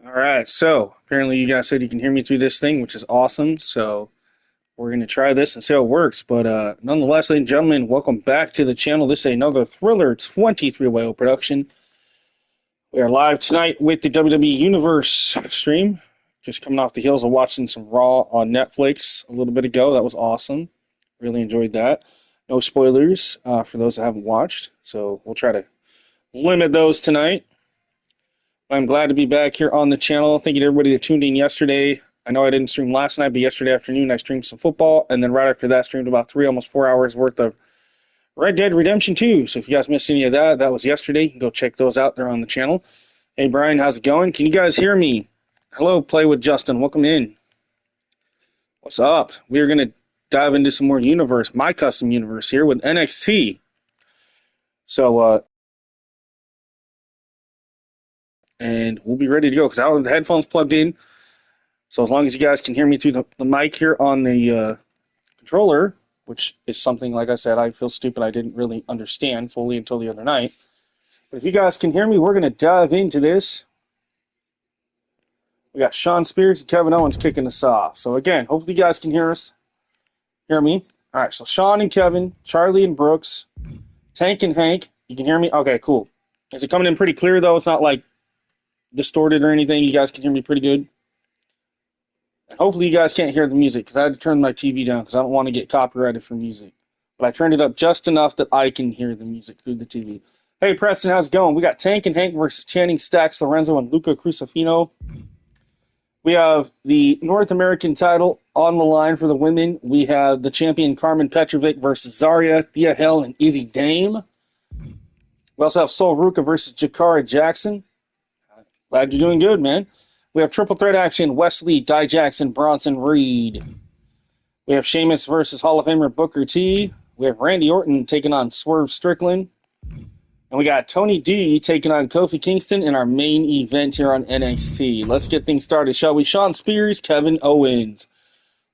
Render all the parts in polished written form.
All right, so apparently you guys said you can hear me through this thing, which is awesome. So we're going to try this and see how it works. But nonetheless, ladies and gentlemen, welcome back to the channel. This is another Thriller 23-way production. We are live tonight with the WWE Universe stream. Just coming off the heels of watching some Raw on Netflix a little bit ago. That was awesome. Really enjoyed that. No spoilers for those that haven't watched. So we'll try to limit those tonight. I'm glad to be back here on the channel. Thank you to everybody that tuned in yesterday. I know I didn't stream last night, but yesterday afternoon I streamed some football, and then right after that streamed about almost 4 hours worth of Red Dead Redemption 2. So if you guys missed any of that, that was yesterday. You can go check those out. They're on the channel. Hey, Brian, how's it going? Can you guys hear me? Hello, Play with Justin. Welcome in. What's up? We're going to dive into some more universe, my custom universe here with NXT. So, and we'll be ready to go because I have the headphones plugged in. So as long as you guys can hear me through the mic here on the controller, which is something, like I said, I feel stupid I didn't really understand fully until the other night. But if you guys can hear me, we're going to dive into this. We got Shawn Spears and Kevin Owens kicking us off. So again, hopefully you guys can hear me. All right, so Shawn and Kevin, Charlie and Brooks, Tank and Hank. You can hear me? Okay, cool. Is it coming in pretty clear, though? It's not, like, distorted or anything. You guys can hear me pretty good. And hopefully you guys can't hear the music because I had to turn my TV down because I don't want to get copyrighted for music. But I turned it up just enough that I can hear the music through the TV. Hey, Preston, how's it going? We got Tank and Hank versus Channing Stacks, Lorenzo, and Luca Crucifino. We have the North American title on the line for the women. We have the champion Carmen Petrovic versus Zarya, Thea Hell, and Izzy Dame. We also have Sol Ruka versus Jakara Jackson. Glad you're doing good, man. We have triple threat action, Wesley, Di Jackson, Bronson Reed. We have Sheamus versus Hall of Famer Booker T. We have Randy Orton taking on Swerve Strickland. And we got Tony D taking on Kofi Kingston in our main event here on NXT. Let's get things started, shall we? Shawn Spears, Kevin Owens.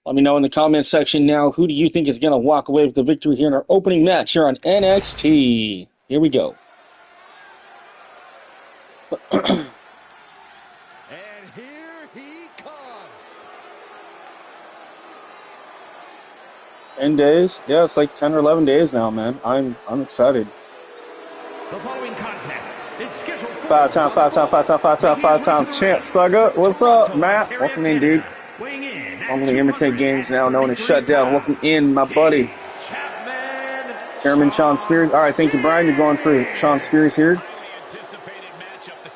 Let me know in the comment section now, who do you think is going to walk away with the victory here in our opening match here on NXT? Here we go. 10 days? Yeah, it's like 10 or 11 days now, man. I'm excited. The following contest is scheduled for five-time champ Saga. What's up, Matt? Welcome in, dude. Normally imitate games now known as Shutdown. Welcome in, my buddy. Chairman Shawn Spears. All right, thank you, Brian. You're going for Shawn Spears here.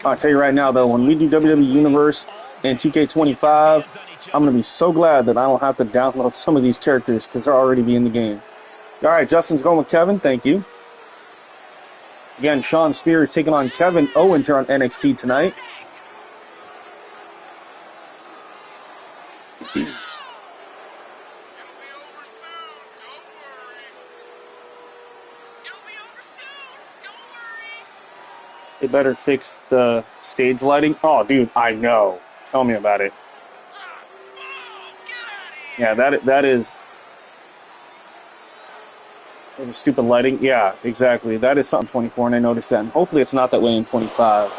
I'll tell you right now, though, when we do WWE Universe and 2K25, I'm going to be so glad that I don't have to download some of these characters because they'll already be in the game. All right, Justin's going with Kevin. Thank you. Again, Shawn Spears taking on Kevin Owens here on NXT tonight. They better fix the stage lighting. Oh, dude, I know. Tell me about it. Yeah, that is stupid lighting. Yeah, exactly. That is something 24, and I noticed that. And hopefully it's not that way in 25.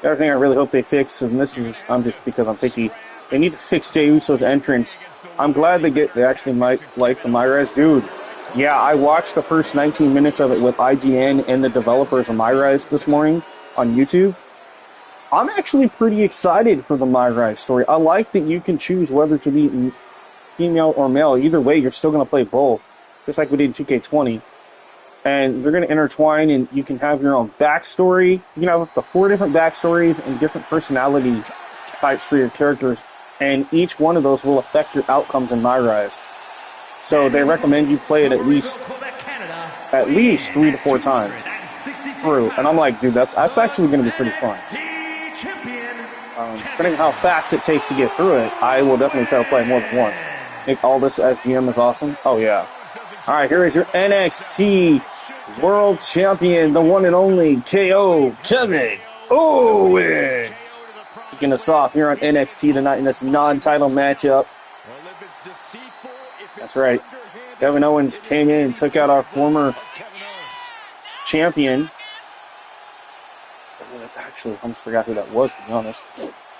The other thing I really hope they fix, and this is just because I'm picky, they need to fix Jey Uso's entrance. I'm glad they actually might like the MyRes. Dude, yeah, I watched the first 19 minutes of it with IGN and the developers of MyRes this morning on YouTube. I'm actually pretty excited for the MyRes story. I like that you can choose whether to be female or male. Either way, you're still going to play both, just like we did in 2K20. And they're going to intertwine, and you can have your own backstory. You can have up to 4 different backstories and different personality types for your characters, and each one of those will affect your outcomes in MyRes. So they recommend you play it at least 3 to 4 times through. And I'm like, dude, that's actually going to be pretty fun. Depending on how fast it takes to get through it, I will definitely try to play it more than once. I think all this SGM is awesome. Oh, yeah. All right, here is your NXT World Champion, the one and only KO, Kevin Owens. Kicking us off here on NXT tonight in this non-title matchup. That's right. Kevin Owens came in and took out our former champion. Actually, I almost forgot who that was, to be honest.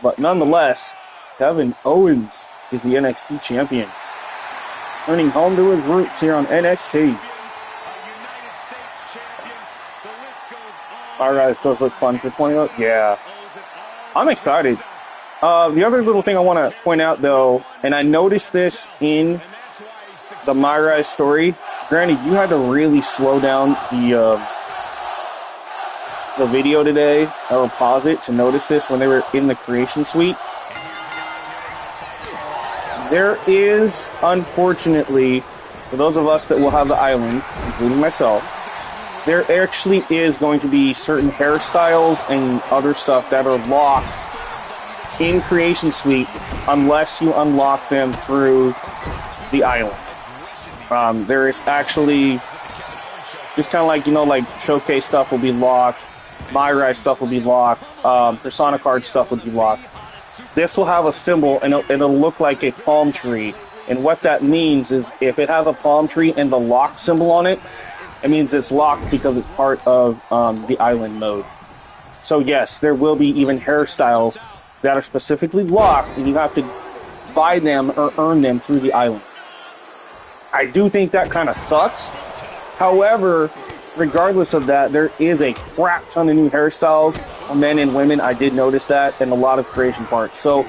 But nonetheless, Kevin Owens is the NXT champion. Turning home to his roots here on NXT. Alright, this does look fun for 20. Yeah. I'm excited. The other little thing I want to point out, though, and I noticed this in the MyRise story. Granted, you had to really slow down the video today, or pause it to notice this when they were in the creation suite. There is, unfortunately, for those of us that will have the island, including myself, there actually is going to be certain hairstyles and other stuff that are locked in creation suite unless you unlock them through the island. There is actually just kind of like, like showcase stuff will be locked, MyRise stuff will be locked, Persona card stuff would be locked. This will have a symbol and it'll look like a palm tree. And what that means is if it has a palm tree and the lock symbol on it, it means it's locked because it's part of the island mode. So yes, there will be even hairstyles that are specifically locked, and you have to buy them or earn them through the island. I do think that kind of sucks. However, regardless of that, there is a crap ton of new hairstyles for men and women. I did notice that in a lot of creation parts. So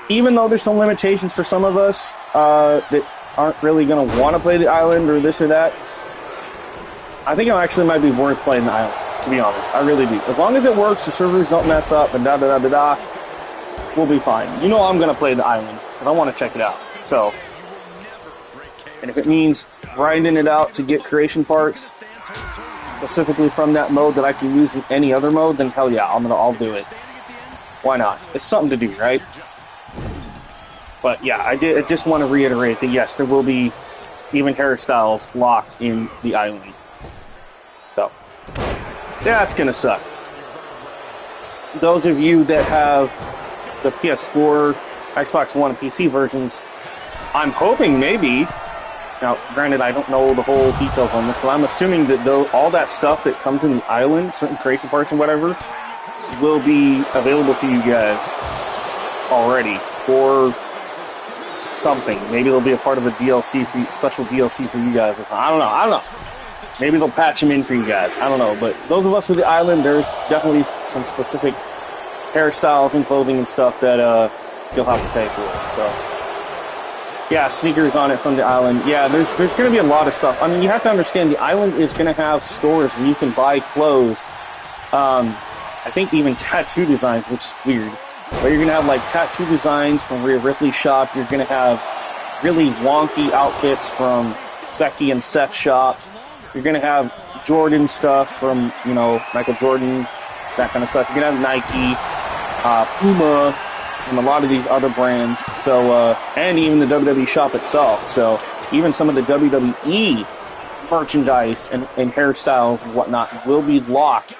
even though there's some limitations for some of us that aren't really going to want to play the island or this or that, I think it actually might be worth playing the island, to be honest. I really do. As long as it works, the servers don't mess up, and da-da-da-da-da, we'll be fine. I'm going to play the island, but I want to check it out. So, and if it means grinding it out to get creation parts, specifically from that mode that I can use in any other mode, then hell yeah, I'll do it. Why not? It's something to do, right? But yeah, I just want to reiterate that yes, there will be even hairstyles locked in the island. So, yeah, that's gonna suck. Those of you that have the PS4, Xbox One, and PC versions, I'm hoping maybe, now granted I don't know the whole details on this, but I'm assuming that all that stuff that comes in the island, certain creation parts and whatever, will be available to you guys already, or something. Maybe it'll be a part of a DLC, special DLC for you guys or something. I don't know. Maybe they'll patch them in for you guys. I don't know. But those of us with the island, there's definitely some specific hairstyles and clothing and stuff that you'll have to pay for. So, yeah, sneakers on it from the island. Yeah, there's going to be a lot of stuff. I mean, you have to understand the island is going to have stores where you can buy clothes. I think even tattoo designs, which is weird. But you're going to have like tattoo designs from Rhea Ripley's shop. You're going to have really wonky outfits from Becky and Seth's shop. You're going to have Jordan stuff from, Michael Jordan, that kind of stuff. You're going to have Nike, Puma, and a lot of these other brands. So, and even the WWE shop itself. So, even some of the WWE merchandise and hairstyles and whatnot will be locked.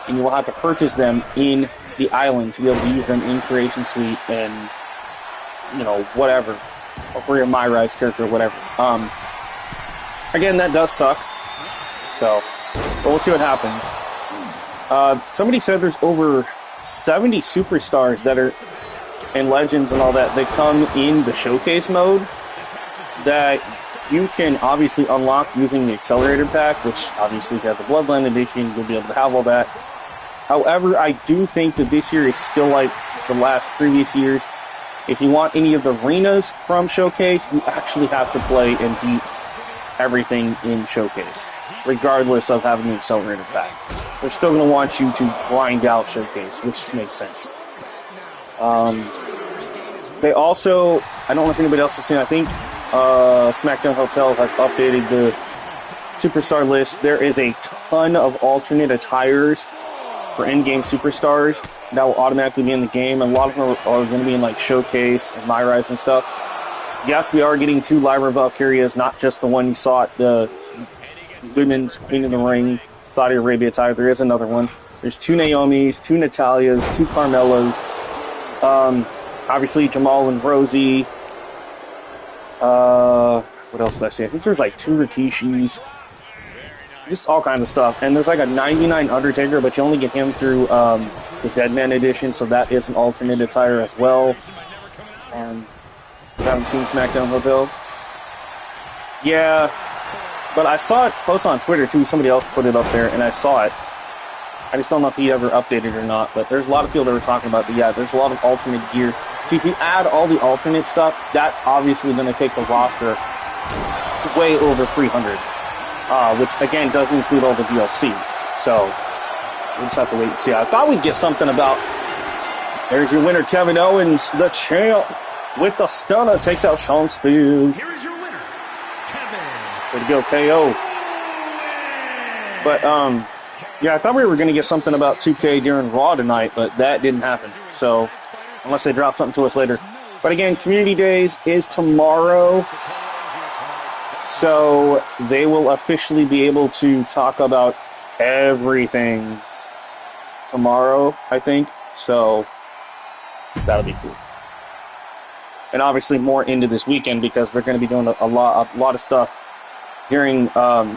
And you will have to purchase them in the island to be able to use them in Creation Suite and, whatever. Or for your MyRise character or whatever. Again, that does suck. So, but we'll see what happens. Somebody said there's over 70 superstars that are, and legends and all that come in the showcase mode that you can obviously unlock using the accelerator pack, which obviously if you have the Bloodline edition, you'll be able to have all that. However, I do think that this year is still like the last previous years. If you want any of the arenas from Showcase, you actually have to play and beat everything in Showcase, regardless of having the accelerator pack. They're still going to want you to grind out Showcase, which makes sense. They also, I don't know if anybody else has seen, I think SmackDown Hotel has updated the superstar list. There is a ton of alternate attires for in-game superstars that will automatically be in the game, and a lot of them are going to be in like Showcase and MyRise and stuff. Yes, we are getting 2 Lyra Valkyrias, not just the one you saw at the Women's Queen of the Ring Saudi Arabia attire. There is another one. There's 2 Naomis, 2 Natalias, 2 Carmelas. Obviously Jamal and Rosie. What else did I say? I think there's like 2 Rikishis. just all kinds of stuff. And there's like a 99 Undertaker, but you only get him through the Deadman edition, so that is an alternate attire as well. And you haven't seen SmackDown Hotel? Yeah, but I saw it posted on Twitter too. Somebody else put it up there, and I saw it. I just don't know if he ever updated or not, but there's a lot of people that were talking about that. Yeah, there's a lot of alternate gears. See, if you add all the alternate stuff, that's obviously going to take the roster way over 300, which, again, doesn't include all the DLC. So, we'll just have to wait and see. I thought we'd get something about... There's your winner, Kevin Owens, the champ, with the stunner, takes out Shawn Spears. Here is your winner, Kevin. Way to go, KO. But, yeah, I thought we were going to get something about 2K during Raw tonight, but that didn't happen. So, unless they drop something to us later. But again, Community Days is tomorrow. So, they will officially be able to talk about everything tomorrow, I think. So, that'll be cool. And obviously more into this weekend because they're going to be doing a lot of stuff during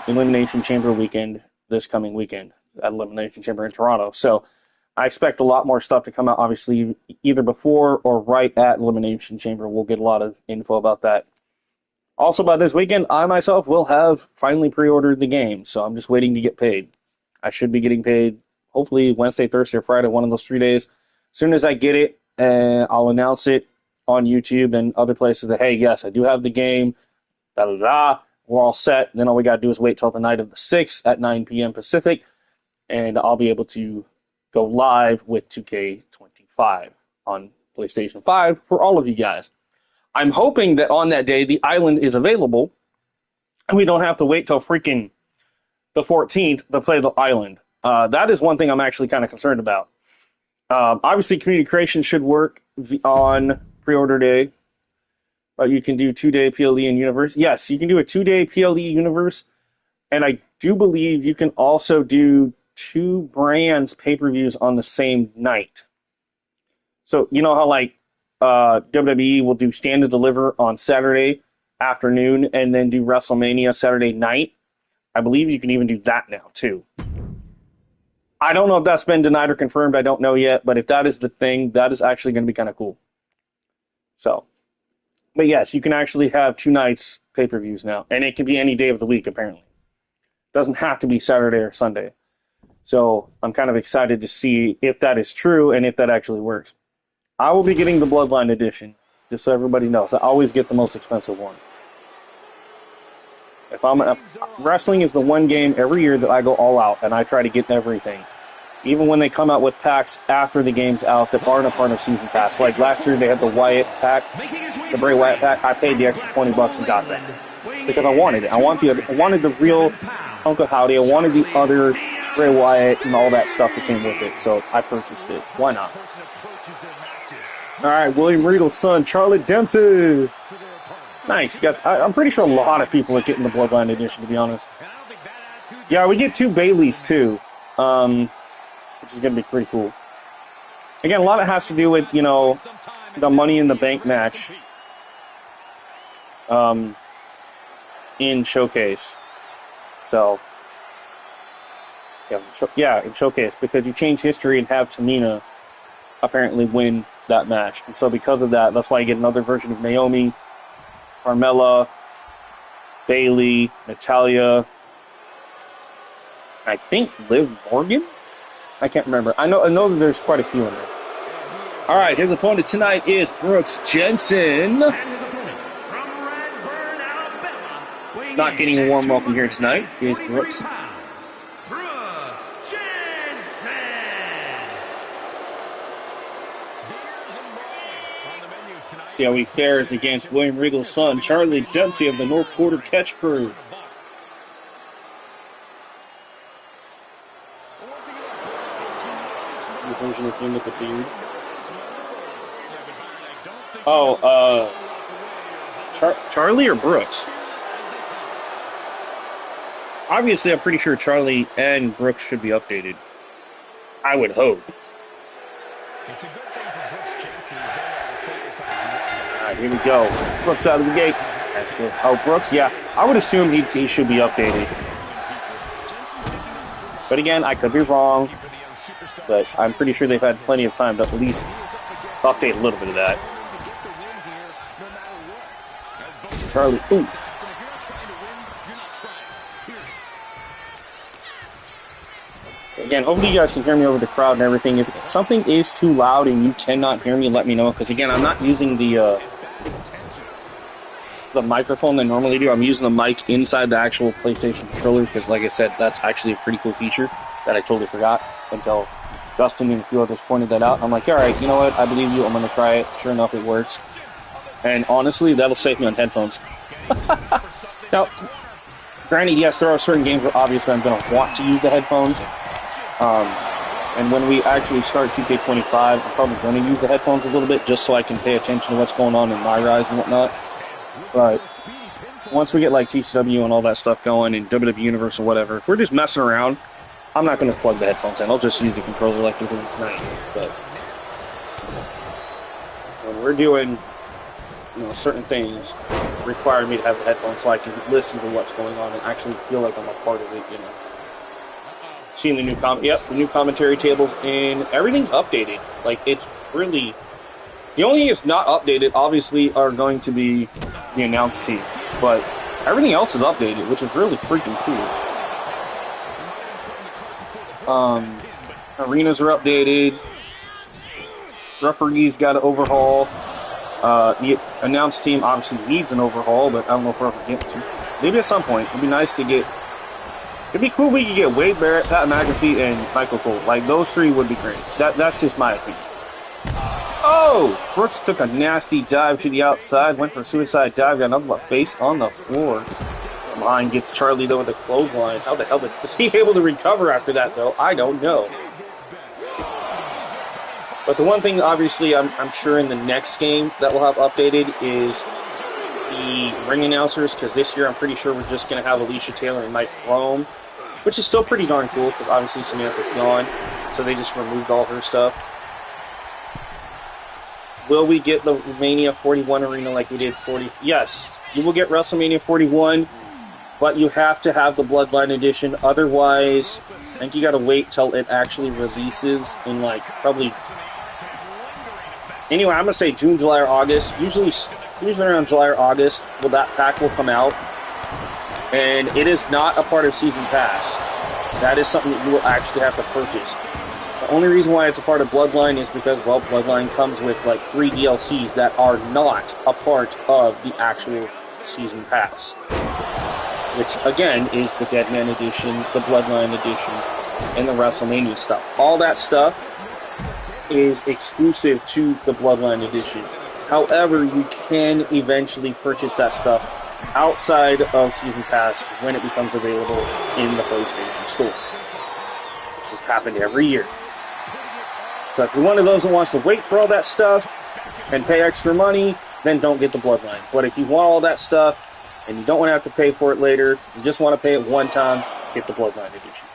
Elimination Chamber weekend this coming weekend at Elimination Chamber in Toronto. So I expect a lot more stuff to come out, obviously, either before or right at Elimination Chamber. We'll get a lot of info about that. Also, by this weekend, I myself will have finally pre-ordered the game, so I'm just waiting to get paid. I should be getting paid, hopefully, Wednesday, Thursday, or Friday, one of those 3 days. As soon as I get it, I'll announce it on YouTube and other places that, hey, yes, I do have the game, da-da-da, we're all set. Then all we got to do is wait till the night of the 6th at 9 p.m. Pacific, and I'll be able to go live with 2K25 on PlayStation 5 for all of you guys. I'm hoping that on that day, the island is available, and we don't have to wait till freaking the 14th to play the island. That is one thing I'm actually kind of concerned about. Obviously, community creation should work on pre-order day. You can do 2-day PLE in Universe. Yes, you can do a 2-day PLE Universe. And I do believe you can also do 2 brands pay-per-views on the same night. So, you know how like WWE will do Stand and Deliver on Saturday afternoon and then do WrestleMania Saturday night? I believe you can even do that now, too. I don't know if that's been denied or confirmed. I don't know yet. But if that is the thing, that is actually going to be kind of cool. So, but yes, you can actually have 2 nights pay-per-views now. And it can be any day of the week, apparently. It doesn't have to be Saturday or Sunday. So I'm kind of excited to see if that is true and if that actually works. I will be getting the Bloodline edition, just so everybody knows. I always get the most expensive one. Wrestling is the one game every year that I go all out, and I try to get everything. Even when they come out with packs after the game's out that aren't a part of Season Pass. Like last year they had the Wyatt pack, the Bray Wyatt pack. I paid the extra $20 and got that. Because I wanted it. I wanted the real Uncle Howdy. I wanted the other Bray Wyatt and all that stuff that came with it. So I purchased it. Why not? Alright, William Regal's son, Charlotte Dempsey. Nice. I'm pretty sure a lot of people are getting the Bloodline edition, to be honest. Yeah, we get 2 Baileys, too. Which is going to be pretty cool. Again, a lot of it has to do with, you know, the Money in the Bank match in Showcase. So, yeah, in Showcase, because you change history and have Tamina apparently win that match. And so because of that, that's why you get another version of Naomi, Carmella, Bayley, Natalya, I think Liv Morgan? I can't remember. I know that there's quite a few in there. All right, his opponent tonight is Brooks Jensen. And his opponent from Redburn, Alabama, Not getting a warm welcome here tonight is Brooks. Brooks Jensen. See how he fares against William Regal's son, Charlie Dempsey of the North Quarter Catch Crew. The version of him with the beard. Oh, Charlie or Brooks? Obviously, I'm pretty sure Charlie and Brooks should be updated. I would hope. Alright, here we go. Brooks out of the gate. That's good. Oh, Brooks, yeah. I would assume he should be updated. But again, I could be wrong, but I'm pretty sure they've had plenty of time to at least update a little bit of that. Charlie, ooh. Again, hopefully you guys can hear me over the crowd and everything. If something is too loud and you cannot hear me, let me know. Because again, I'm not using the microphone that I normally do. I'm using the mic inside the actual PlayStation controller because, like I said, that's actually a pretty cool feature that I totally forgot until Dustin and a few others pointed that out. I'm like, all right, you know what? I believe you. I'm going to try it. Sure enough, it works. And honestly, that'll save me on headphones. Now, granted, yes, there are certain games where obviously I'm going to want to use the headphones. And when we actually start 2K25, I'm probably going to use the headphones a little bit just so I can pay attention to what's going on in my rise and whatnot. But once we get like TCW and all that stuff going and WWE Universe or whatever, if we're just messing around, I'm not going to plug the headphones in. I'll just use the controller like we're doing tonight. But when we're doing, certain things require me to have the headphones so I can listen to what's going on and actually feel like I'm a part of it, Seeing the new the new commentary tables, and everything's updated. Like, it's really... The only thing that's not updated, obviously, are going to be the announced team. But everything else is updated, which is really freaking cool. Arenas are updated. Referees got an overhaul. The announced team obviously needs an overhaul, but I don't know if we're ever getting to. Maybe at some point. It'd be nice to get... It'd be cool if we could get Wade Barrett, Pat McAfee, and Michael Cole. Like, those three would be great. That's just my opinion. Oh! Brooks took a nasty dive to the outside, went for a suicide dive, got another face on the floor. Line gets Charlie, though, with a clothesline. How the hell was he able to recover after that, though? I don't know. But the one thing, obviously, I'm sure in the next game that we'll have updated is the ring announcers, because this year I'm pretty sure we're just going to have Alicia Taylor and Mike Rome, which is still pretty darn cool, because obviously Samantha's gone, so they just removed all her stuff. Will we get the Mania 41 arena like we did 40? Yes, you will get WrestleMania 41, but you have to have the Bloodline edition. Otherwise, I think you got to wait till it actually releases in like probably... Anyway, I'm going to say June, July, or August. Usually around July or August, that pack will come out. And it is not a part of Season Pass. That is something that you will actually have to purchase. The only reason why it's a part of Bloodline is because, well, Bloodline comes with like 3 DLCs that are not a part of the actual Season Pass. Which, again, is the Deadman Edition, the Bloodline Edition, and the WrestleMania stuff. All that stuff is exclusive to the Bloodline Edition. However, you can eventually purchase that stuff outside of Season Pass when it becomes available in the PlayStation Store. This has happened every year. So if you're one of those that wants to wait for all that stuff and pay extra money, then don't get the Bloodline. But if you want all that stuff and you don't want to have to pay for it later, you just want to pay it one time, get the Bloodline Edition.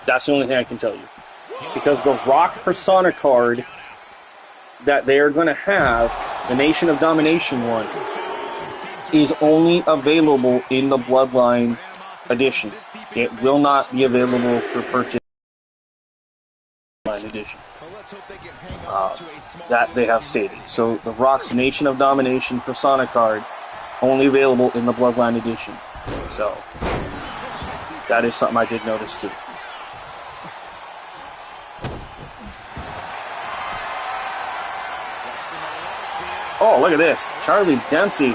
That's the only thing I can tell you. Because the Rock Persona card that they are going to have, the Nation of Domination one, is only available in the Bloodline Edition. It will not be available for purchase in the Bloodline Edition. That they have stated. So the Rock's Nation of Domination Persona card, only available in the Bloodline Edition. So that is something I did notice too. Oh, look at this. Charlie Dempsey.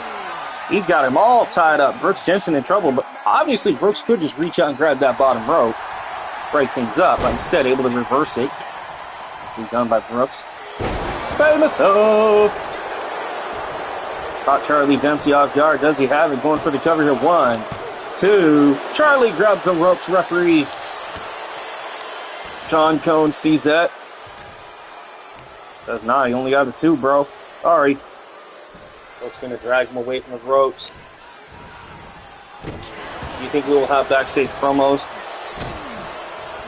He's got him all tied up. Brooks Jensen in trouble, but obviously Brooks could just reach out and grab that bottom rope, break things up, but instead able to reverse it. Nicely done by Brooks. Famous up. Caught Charlie Dempsey off guard. Does he have it? Going for the cover here. 1, 2. Charlie grabs the ropes. Referee John Cone sees that. Says, nah, you only got the 2, bro. Sorry. Brooks going to drag him away from the ropes. Do you think we will have backstage promos?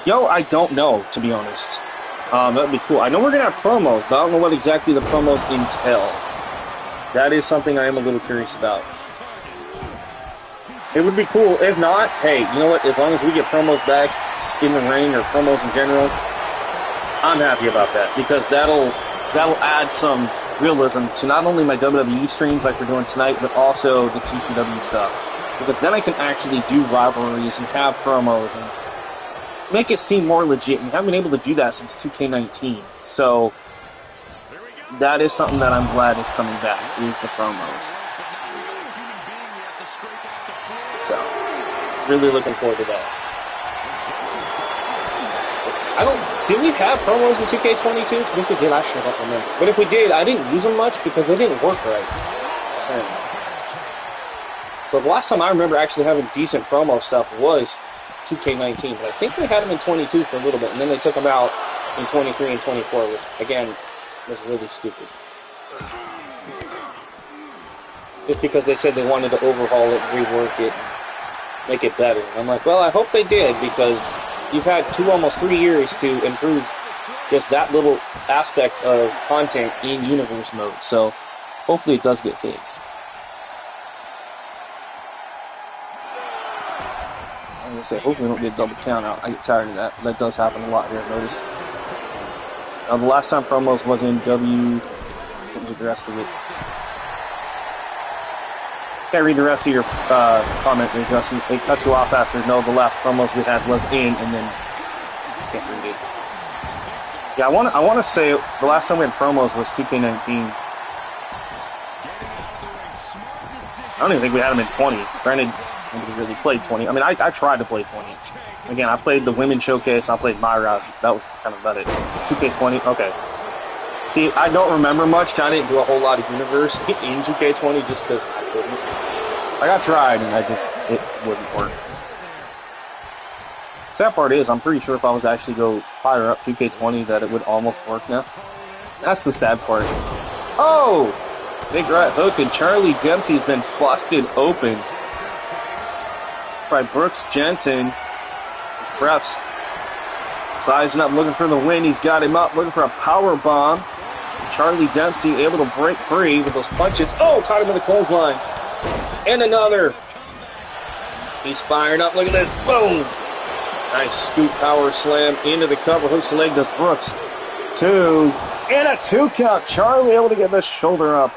Yo, I don't know, to be honest. That'd be cool. I know we're going to have promos, but I don't know what exactly the promos entail. That is something I am a little curious about. It would be cool. If not, hey, you know what? As long as we get promos back, in the ring or promos in general, I'm happy about that because that'll add some realism to not only my WWE streams like we're doing tonight, but also the TCW stuff. Because then I can actually do rivalries and have promos and make it seem more legit. We haven't been able to do that since 2K19. So that is something that I'm glad is coming back, is the promos. So, really looking forward to that. Did we have promos in 2K22? I think we did, actually, I don't remember. But if we did, I didn't use them much because they didn't work right. So the last time I remember actually having decent promo stuff was 2K19. But I think they had them in 22 for a little bit, and then they took them out in 23 and 24, which, again, was really stupid. Just because they said they wanted to overhaul it, rework it, and make it better. And I'm like, well, I hope they did, because you've had almost 3 years to improve just that little aspect of content in Universe mode. So hopefully it does get fixed. I'm going to say, hopefully we don't get a double count out. I get tired of that. That does happen a lot here, I've noticed. Now, the last time promos was in Can't read the rest of it. Can't read the rest of your comment there, Justin. It cuts you off after, no, the last promos we had was in, and then can't read it. Yeah, I want to say the last time we had promos was 2K19. I don't even think we had them in 20. Granted, nobody really played 20. I mean, I tried to play 20. Again, I played the Women's Showcase, I played Myra. That was kind of about it. 2K20, okay. See, I don't remember much. I didn't do a whole lot of Universe in 2K20 just because I couldn't. Like, I tried, and it wouldn't work. Sad part is, I'm pretty sure if I was to actually go fire up 2K20 that it would almost work now. That's the sad part. Oh! Big right hook, and Charlie Dempsey's been busted open by Brooks Jensen. Refs sizing up, looking for the win. He's got him up, looking for a power bomb. Charlie Dempsey able to break free with those punches. Oh, caught him in the clothesline. And another. He's fired up. Look at this. Boom. Nice scoop power slam into the cover. Hooks the leg, does Brooks. 2. And a 2 count. Charlie able to get the shoulder up.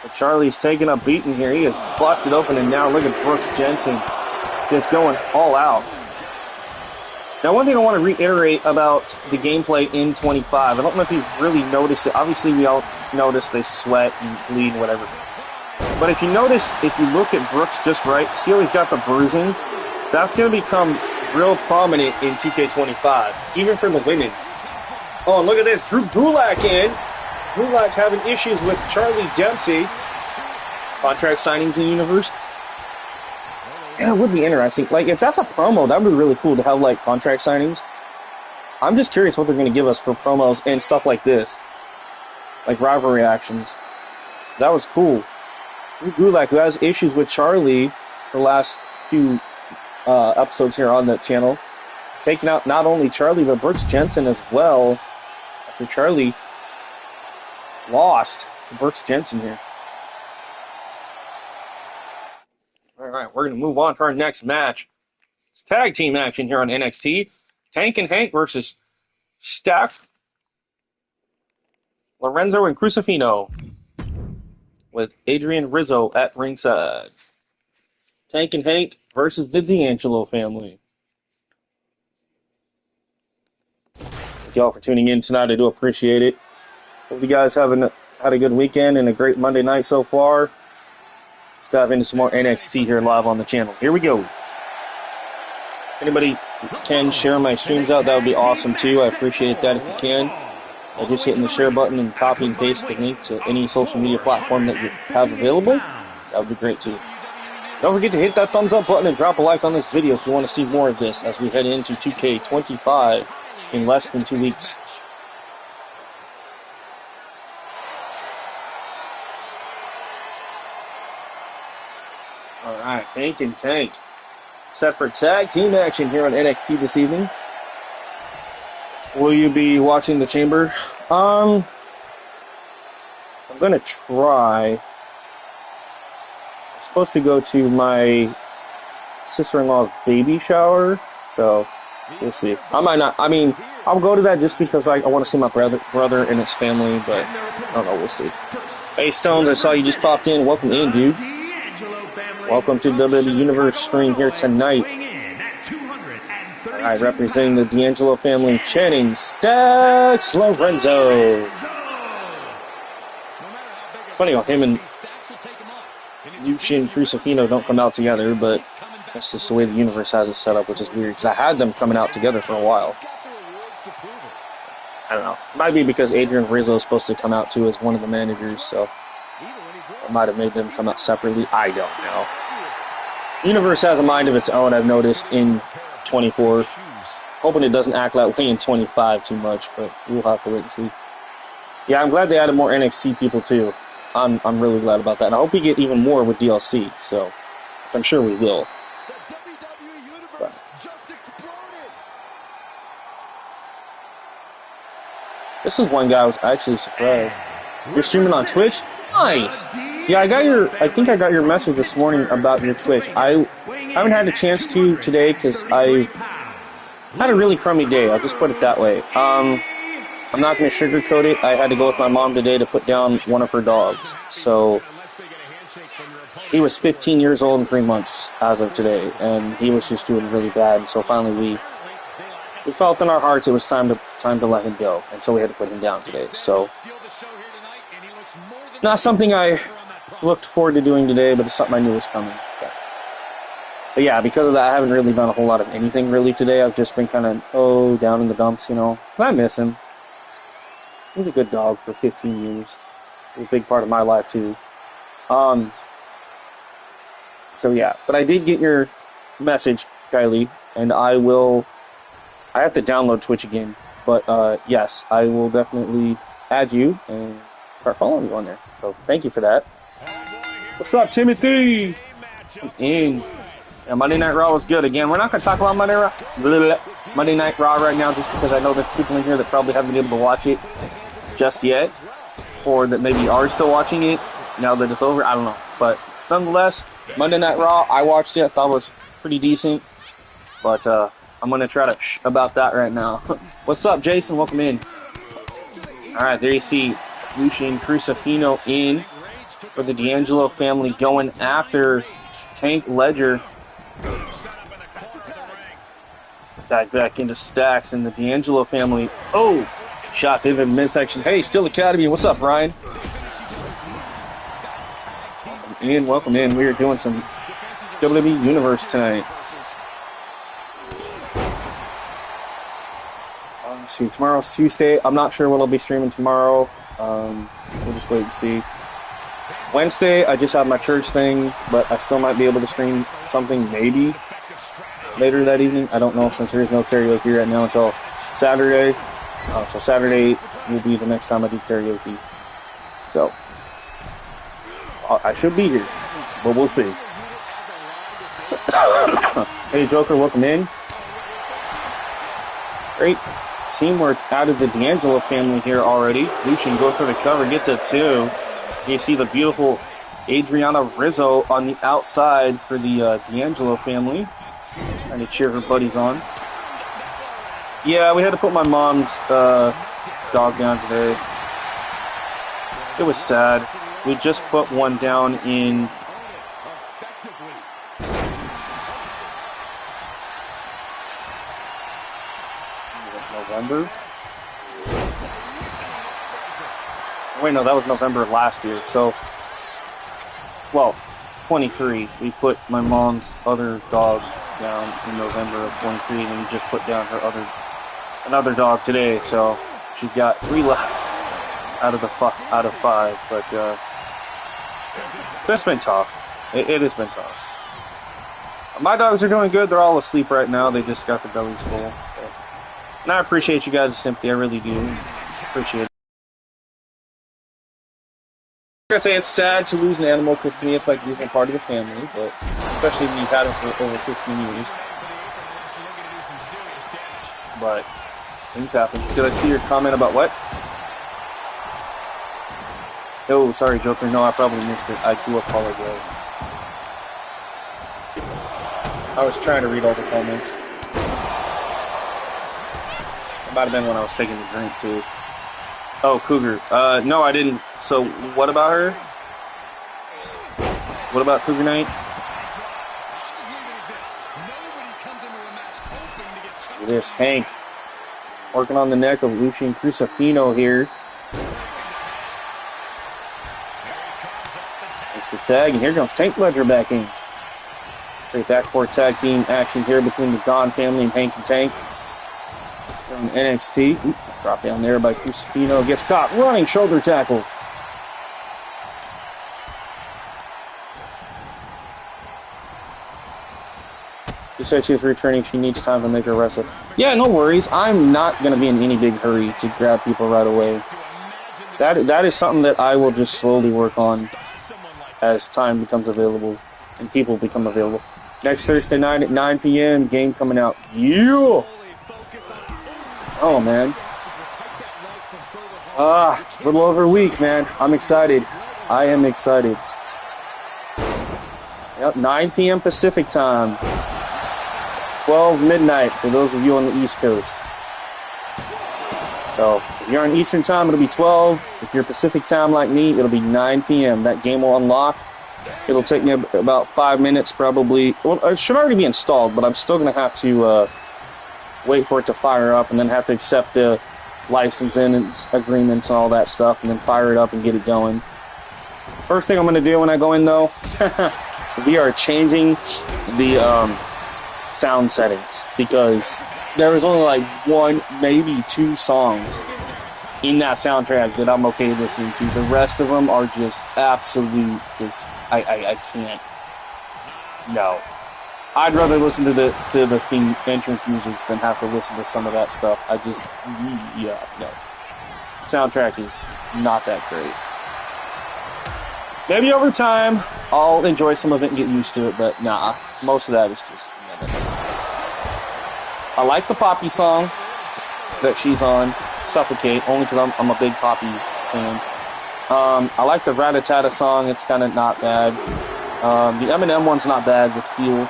But Charlie's taking a beating here. He is busted open, and now look at Brooks Jensen just going all out. Now, one thing I want to reiterate about the gameplay in 25, I don't know if you've really noticed it. Obviously, we all notice they sweat and bleed and whatever. But if you notice, if you look at Brooks just right, see how he's got the bruising? That's going to become real prominent in 2K25, even for the women. Oh, and look at this. Drew Gulak in. Gulak having issues with Charlie Dempsey. Contract signings in Universe. Yeah, it would be interesting. Like, if that's a promo, that would be really cool to have, like, contract signings. I'm just curious what they're going to give us for promos and stuff like this. Like, rivalry actions. That was cool. Gulak, who has issues with Charlie the last few episodes here on the channel, taking out not only Charlie, but Brooks Jensen as well. After Charlie lost to Brooks Jensen here. Alright, we're going to move on to our next match. It's tag team action here on NXT. Tank and Hank versus Steph, Lorenzo, and Crucifino, with Adrian Rizzo at ringside. Tank and Hank versus the D'Angelo family. Thank y'all for tuning in tonight. I do appreciate it. Hope you guys had a good weekend and a great Monday night so far. Let's dive into some more NXT here live on the channel. Here we go. If anybody can share my streams out, that would be awesome too. I appreciate that if you can. Just hitting the share button and copy and paste the link to any social media platform that you have available. That would be great too. Don't forget to hit that thumbs up button and drop a like on this video if you want to see more of this as we head into 2K25 in less than 2 weeks. Alright, Hank and Tank set for tag team action here on NXT this evening. Will you be watching the chamber? I'm gonna try. I'm supposed to go to my sister-in-law's baby shower So we'll see. I might not. I mean, I'll go to that just because I want to see my brother and his family. But I don't know. We'll see. Hey Stones, I saw you just popped in. Welcome in, dude. Welcome to WWE Universe stream here tonight. Alright, representing the D'Angelo family, Channing Stacks Lorenzo. It's funny how him and Lucien Crucifino don't come out together, but that's just the way the universe has it set up, which is weird, because I had them coming out together for a while. I don't know. It might be because Adrian Rizzo is supposed to come out too as one of the managers, so I might have made them come out separately. I don't know. The universe has a mind of its own, I've noticed, in 24. Hoping it doesn't act that way in 25 too much, but we'll have to wait and see. Yeah, I'm glad they added more NXT people too. I'm really glad about that. And I hope we get even more with DLC, so I'm sure we will. The WWE Universe just exploded. This is one guy I was actually surprised. You're streaming on Twitch? Nice. Yeah, I think I got your message this morning about your Twitch. I haven't had a chance to today because I had a really crummy day. I'll just put it that way. I'm not going to sugarcoat it. I had to go with my mom today to put down one of her dogs. So he was 15 years old and 3 months as of today, and he was just doing really bad. So finally we felt in our hearts it was time to let him go, and so we had to put him down today. So not something I looked forward to doing today, but it's something I knew was coming. But yeah, because of that, I haven't really done a whole lot of anything really today. I've just been kind of, down in the dumps, you know. But I miss him. He was a good dog for 15 years. He was a big part of my life, too. So yeah, but I did get your message, Kylie, and I have to download Twitch again. But yes, I will definitely add you and start following you on there. So thank you for that. What's up, Timothy? Yeah, Monday Night Raw was good. Again, we're not going to talk about Monday Night Raw right now just because I know there's people in here that probably haven't been able to watch it just yet, or that maybe are still watching it now that it's over. I don't know. But nonetheless, Monday Night Raw, I watched it. I thought it was pretty decent. But I'm going to try to about that right now. What's up, Jason? Welcome in. All right, there you see Lucien Crucifino in for the D'Angelo family going after Tank Ledger. Back into Stacks and the D'Angelo family. Oh, shots into the midsection. Hey, Steel Academy. What's up, Ryan? Welcome in. We are doing some WWE Universe tonight. Let's see. Tomorrow's Tuesday. I'm not sure what I'll be streaming tomorrow. We'll just wait and see. Wednesday, I just have my church thing, but I still might be able to stream something maybe later that evening. I don't know, since there is no karaoke right now until Saturday. So Saturday will be the next time I do karaoke. So I should be here, but we'll see. Hey, Joker, welcome in. Great teamwork out of the D'Angelo family here already. Lucien goes for the cover, gets a 2. You see the beautiful Adriana Rizzo on the outside for the D'Angelo family. Trying to cheer her buddies on. Yeah, we had to put my mom's dog down today. It was sad. We just put one down in November. Wait, no, that was November of last year. So, well, 23. We put my mom's other dog down in November of 23, and we just put down another dog today. So she's got 3 left out of 5. But it's been tough. It has been tough. My dogs are doing good. They're all asleep right now. They just got the bellies full. And I appreciate you guys' sympathy. I really do. Appreciate it. I'm gonna say it's sad to lose an animal because to me it's like losing a part of the family, but especially when you've had it for over 15 years. But things happen. Did I see your comment about what? Oh, sorry, Joker. No, I probably missed it. I do apologize. I was trying to read all the comments. Might have been when I was taking the drink, too. Oh, Cougar. No, I didn't. So, what about her? What about Cougar Knight? Look at this, Hank. Working on the neck of Lucian Crucifino here. Makes the tag, and here comes Tank Ledger back in. Great backcourt tag team action here between the Don family and Hank and Tank. From NXT. Oop, drop down there by Crucifino. Gets caught. Running shoulder tackle. She said she's returning. She needs time to make her wrestle. Yeah, no worries. I'm not going to be in any big hurry to grab people right away. That is something that I will just slowly work on as time becomes available and people become available. Next Thursday night at 9 p.m. Game coming out. Yeah! Oh, man. A little over a week, man. I'm excited. I am excited. Yep, 9 p.m. Pacific time. 12 midnight for those of you on the East Coast. So, if you're on Eastern time, it'll be 12. If you're Pacific time like me, it'll be 9 p.m. That game will unlock. It'll take me about 5 minutes probably. Well, it should already be installed, but I'm still going to have to wait for it to fire up and then have to accept the licensing and agreements and all that stuff and then fire it up and get it going. First thing I'm going to do when I go in, though, we are changing the sound settings because there was only like 1, maybe 2 songs in that soundtrack that I'm okay listening to. The rest of them are just absolute, I can't. No. I'd rather listen to the theme entrance music than have to listen to some of that stuff. No. The soundtrack is not that great. Maybe over time, I'll enjoy some of it and get used to it, but nah, most of that is just... I like the Poppy song that she's on, Suffocate, only because I'm a big Poppy fan. I like the Ratatata song, it's kind of not bad. The Eminem one's not bad with Fuel,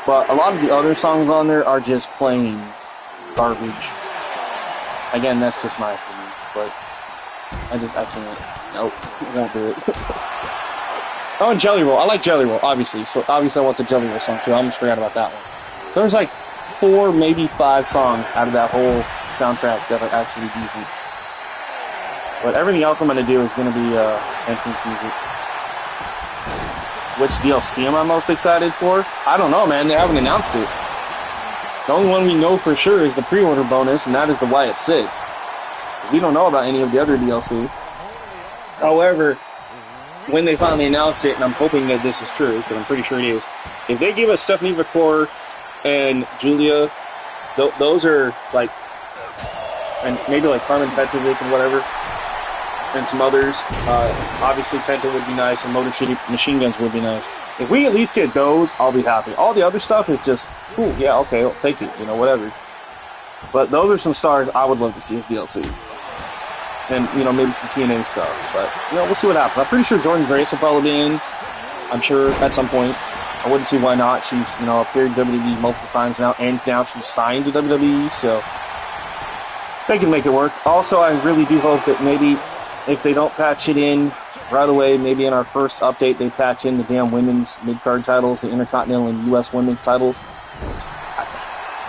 but a lot of the other songs on there are just plain garbage. Again, that's just my opinion, but I can't. Nope, won't do it. Oh, and Jelly Roll. I like Jelly Roll, obviously. So obviously I want the Jelly Roll song too. I almost forgot about that one. So there's like 4, maybe 5 songs out of that whole soundtrack that are actually decent. But everything else I'm going to do is going to be entrance music. Which DLC am I most excited for? I don't know, man. They haven't announced it. The only one we know for sure is the pre-order bonus, and that is the Wyatt 6. We don't know about any of the other DLC. However, when they finally announce it, and I'm hoping that this is true, because I'm pretty sure it is, if they give us Stephanie McClure and Julia, those are like, and maybe like Carmen Petrovic and whatever, and some others. Obviously, Penta would be nice, and Motor City Machine Guns would be nice. If we at least get those, I'll be happy. All the other stuff is just, cool, yeah, okay, I'll take it, whatever. But those are some stars I would love to see as DLC. And, maybe some TNA stuff. But, we'll see what happens. I'm pretty sure Jordan Grace will probably be in. I'm sure at some point. I wouldn't see why not. She's, appeared in WWE multiple times now, and now she's signed to WWE, so they can make it work. Also, I really do hope that maybe if they don't patch it in right away, maybe in our first update, they patch in the damn women's mid-card titles, the Intercontinental and U.S. women's titles.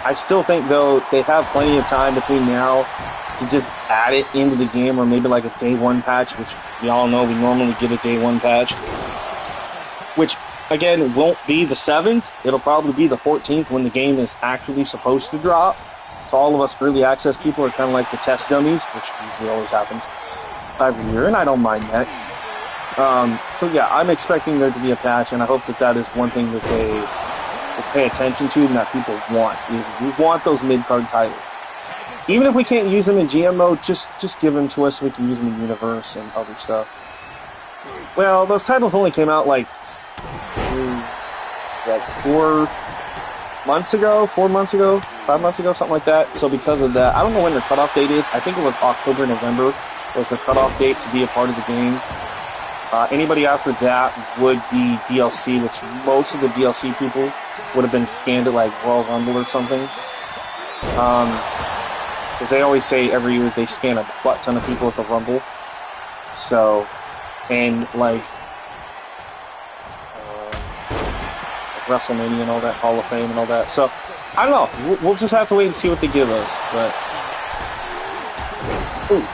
I still think, though, they have plenty of time between now to just add it into the game, or maybe like a day 1 patch, which we all know we normally get a day 1 patch. Which, again, won't be the 7th. It'll probably be the 14th when the game is actually supposed to drop. So all of us early access people are kind of like the test dummies, which usually always happens every year, and I don't mind that. So yeah, I'm expecting there to be a patch, and I hope that is one thing that they will pay attention to and that people want, is we want those mid-card titles. Even if we can't use them in GM mode, just give them to us so we can use them in Universe and other stuff. Well, those titles only came out like 4 months ago, 5 months ago, something like that. So because of that, I don't know when their cutoff date is. I think it was October, November was the cutoff date to be a part of the game. Anybody after that would be DLC, which most of the DLC people would have been scanned at like Royal Rumble or something. Because they always say every year they scan a butt ton of people at the Rumble. So, and like WrestleMania and all that, Hall of Fame and all that. So, I don't know. We'll just have to wait and see what they give us. But, ooh.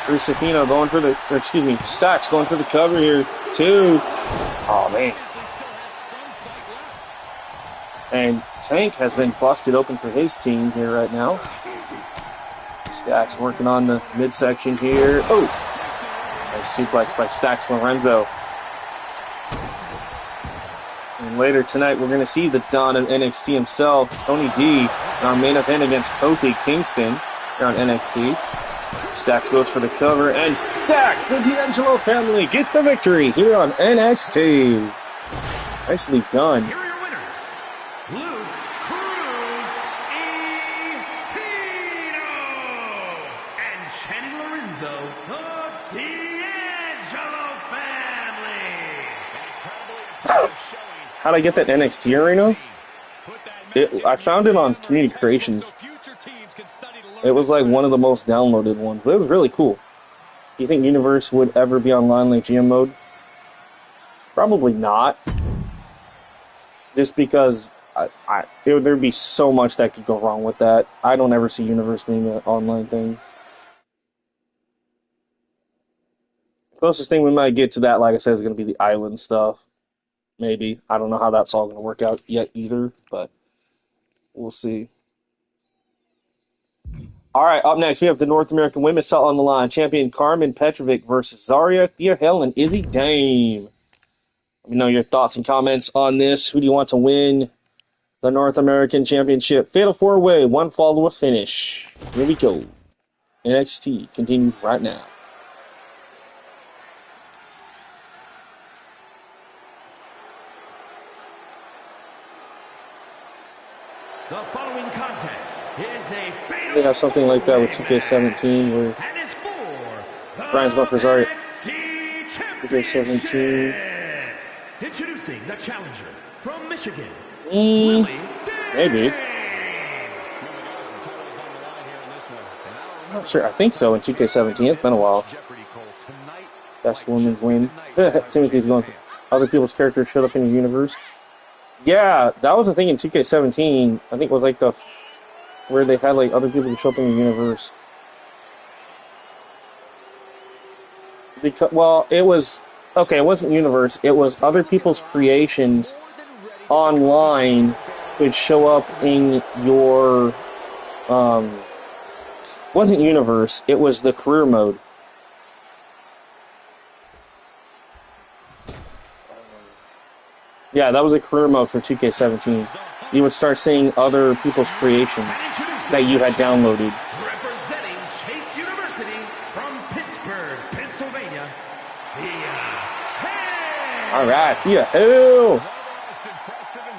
Rusifino going for the, or excuse me, Stacks going for the cover here, too. Oh, man. And Tank has been busted open for his team here right now. Stacks working on the midsection here. Oh! Nice suplex by Stacks Lorenzo. And later tonight, we're going to see the Don of NXT himself, Tony D, in our main event against Kofi Kingston here on NXT. Stacks goes for the cover, and Stacks, the D'Angelo family, get the victory here on NXT. Nicely done. Here are your winners, Luke Cruz E-Tino and Channing Lorenzo, the D'Angelo family. How'd I get that NXT arena? I found it on Community Creations. It was like one of the most downloaded ones, but it was really cool. Do you think Universe would ever be online like GM mode? Probably not. Just because there'd be so much that could go wrong with that. I don't ever see Universe being an online thing. Closest thing we might get to that, like I said, is going to be the island stuff. Maybe. I don't know how that's all going to work out yet either, but we'll see. All right, up next, we have the North American Women's title on the line. Champion Carmen Petrovic versus Zarya, Thea Hale, and Izzy Dame. Let me know your thoughts and comments on this. Who do you want to win the North American Championship? Fatal 4-way, one fall to a finish. Here we go. NXT continues right now. The following contest is a fatal. They have something like that with 2K17 where Brian's going for Zarya. 2K17. Introducing the challenger from Michigan. Maybe. I'm not sure. I think so in 2K17. It's been a while. Best women's win. Timothy's going. Other people's characters showed up in the universe. Yeah, that was the thing in 2K17. I think it was like where they had like other people who show up in the universe. Because, well, it was okay. It wasn't universe. It was other people's creations online would show up in your. Wasn't universe. It was the career mode. Yeah, that was a career mode for 2K17. You would start seeing other people's creations that you had downloaded. Representing Chase University from Pittsburgh, Pennsylvania, Thea Hale. All right, Thea Hale.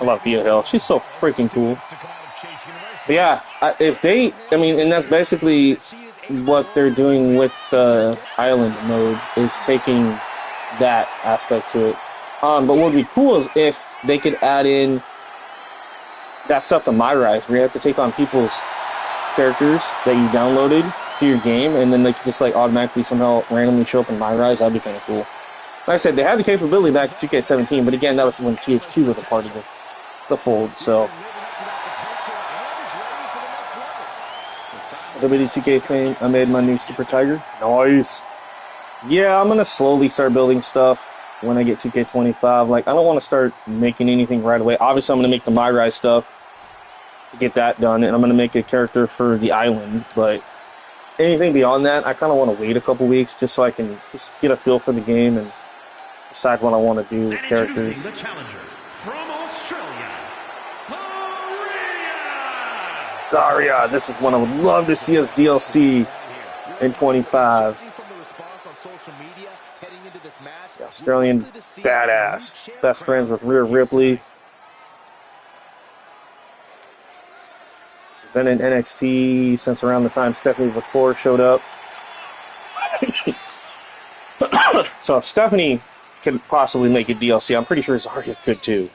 I love Thea Hale. She's so freaking cool. But yeah, and that's basically what they're doing with the island mode, is taking that aspect to it. But what would be cool is if they could add in that stuff to My Rise, where you have to take on people's characters that you downloaded to your game, and then they could just like automatically somehow randomly show up in My Rise. That'd be kind of cool. Like I said, they had the capability back in 2K17, but again, that was when THQ was a part of the fold. So, WWE2K fame, I made my new Super Tiger. Nice. Yeah, I'm gonna slowly start building stuff when I get 2K25. Like, I don't want to start making anything right away. Obviously, I'm going to make the My Rise stuff to get that done, and I'm going to make a character for the island, but anything beyond that, I kind of want to wait a couple weeks just so I can just get a feel for the game and decide what I want to do with characters. The challenger from Australia, Zarya, this is one I would love to see as DLC in 25. The Australian badass. Best friends with Rhea Ripley. Been in NXT since around the time Stephanie McClure showed up. So if Stephanie could possibly make a DLC, I'm pretty sure Zarya could too.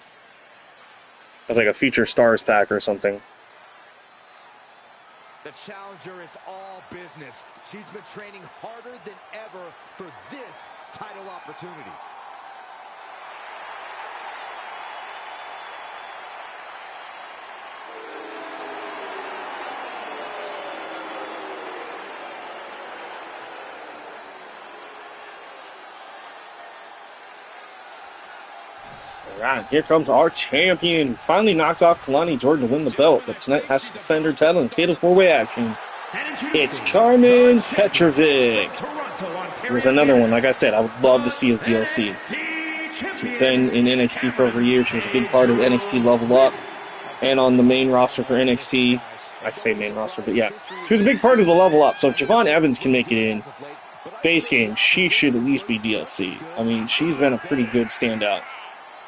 As like a feature stars pack or something. The challenger is all business. She's been training harder than ever for this title opportunity. All right, here comes our champion. Finally knocked off Kalani Jordan to win the belt, but tonight has to defend her title in fatal four-way action. It's Carmen Petrovic. Here's another one. Like I said, I would love to see his DLC. She's been in NXT for over a year. She was a big part of NXT Level Up and on the main roster for NXT. I say main roster, but yeah. She was a big part of the Level Up. So if Javon Evans can make it in base game, she should at least be DLC. I mean, she's been a pretty good standout.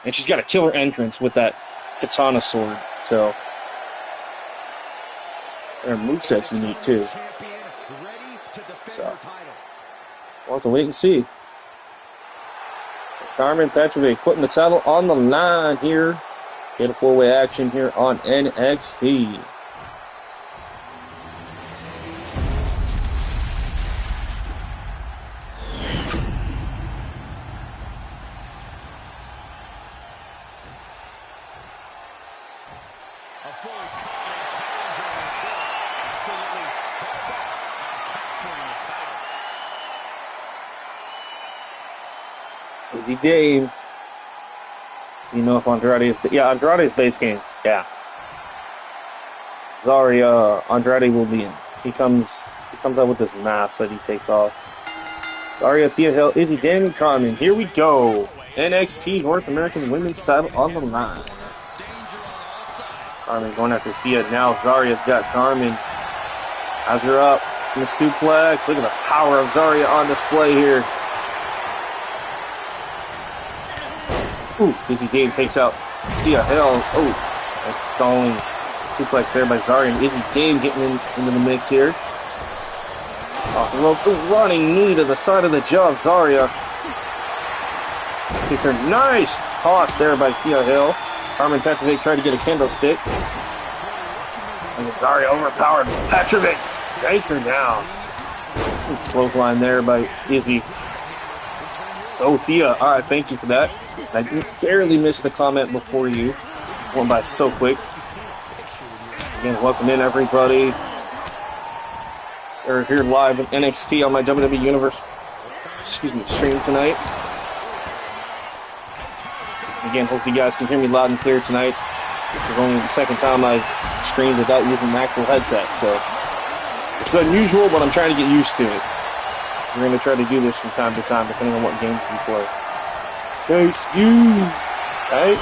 And she's got a killer entrance with that katana sword. So her moveset's unique too. So we'll have to wait and see. Carmen Petrovic putting the title on the line here. Get a four-way action here on NXT. Easy Dave. You know if Andrade is... Yeah, Andrade's base game. Yeah. Zaria, Andrade will be in. He comes out with this mask that he takes off. Zaria, Thea Hill, Izzy, Danny, Carmen. Here we go. NXT North American Women's title on the line. Carmen going after Thea. Now Zaria's got Carmen. Has her up in the suplex. Look at the power of Zaria on display here. Ooh, Izzy Dame takes out Thea Hill. Oh, nice stalling suplex there by Zaria. And Izzy Dame getting into the mix here. Off the ropes. Ooh, running knee to the side of the jaw of Zaria. Takes her nice toss there by Thea Hill. Carmen Petrovic tried to get a candlestick. And Zaria overpowered. Petrovic takes her down. Ooh, clothesline there by Izzy. Oh, Thea. All right, thank you for that. I barely missed the comment before you. Went by so quick. Again, welcome in, everybody. We're here live in NXT on my WWE Universe stream tonight. Again, hopefully you guys can hear me loud and clear tonight. This is only the second time I've streamed without using an actual headset, so it's unusual, but I'm trying to get used to it. We're going to try to do this from time to time, depending on what games we play. Chase you, right?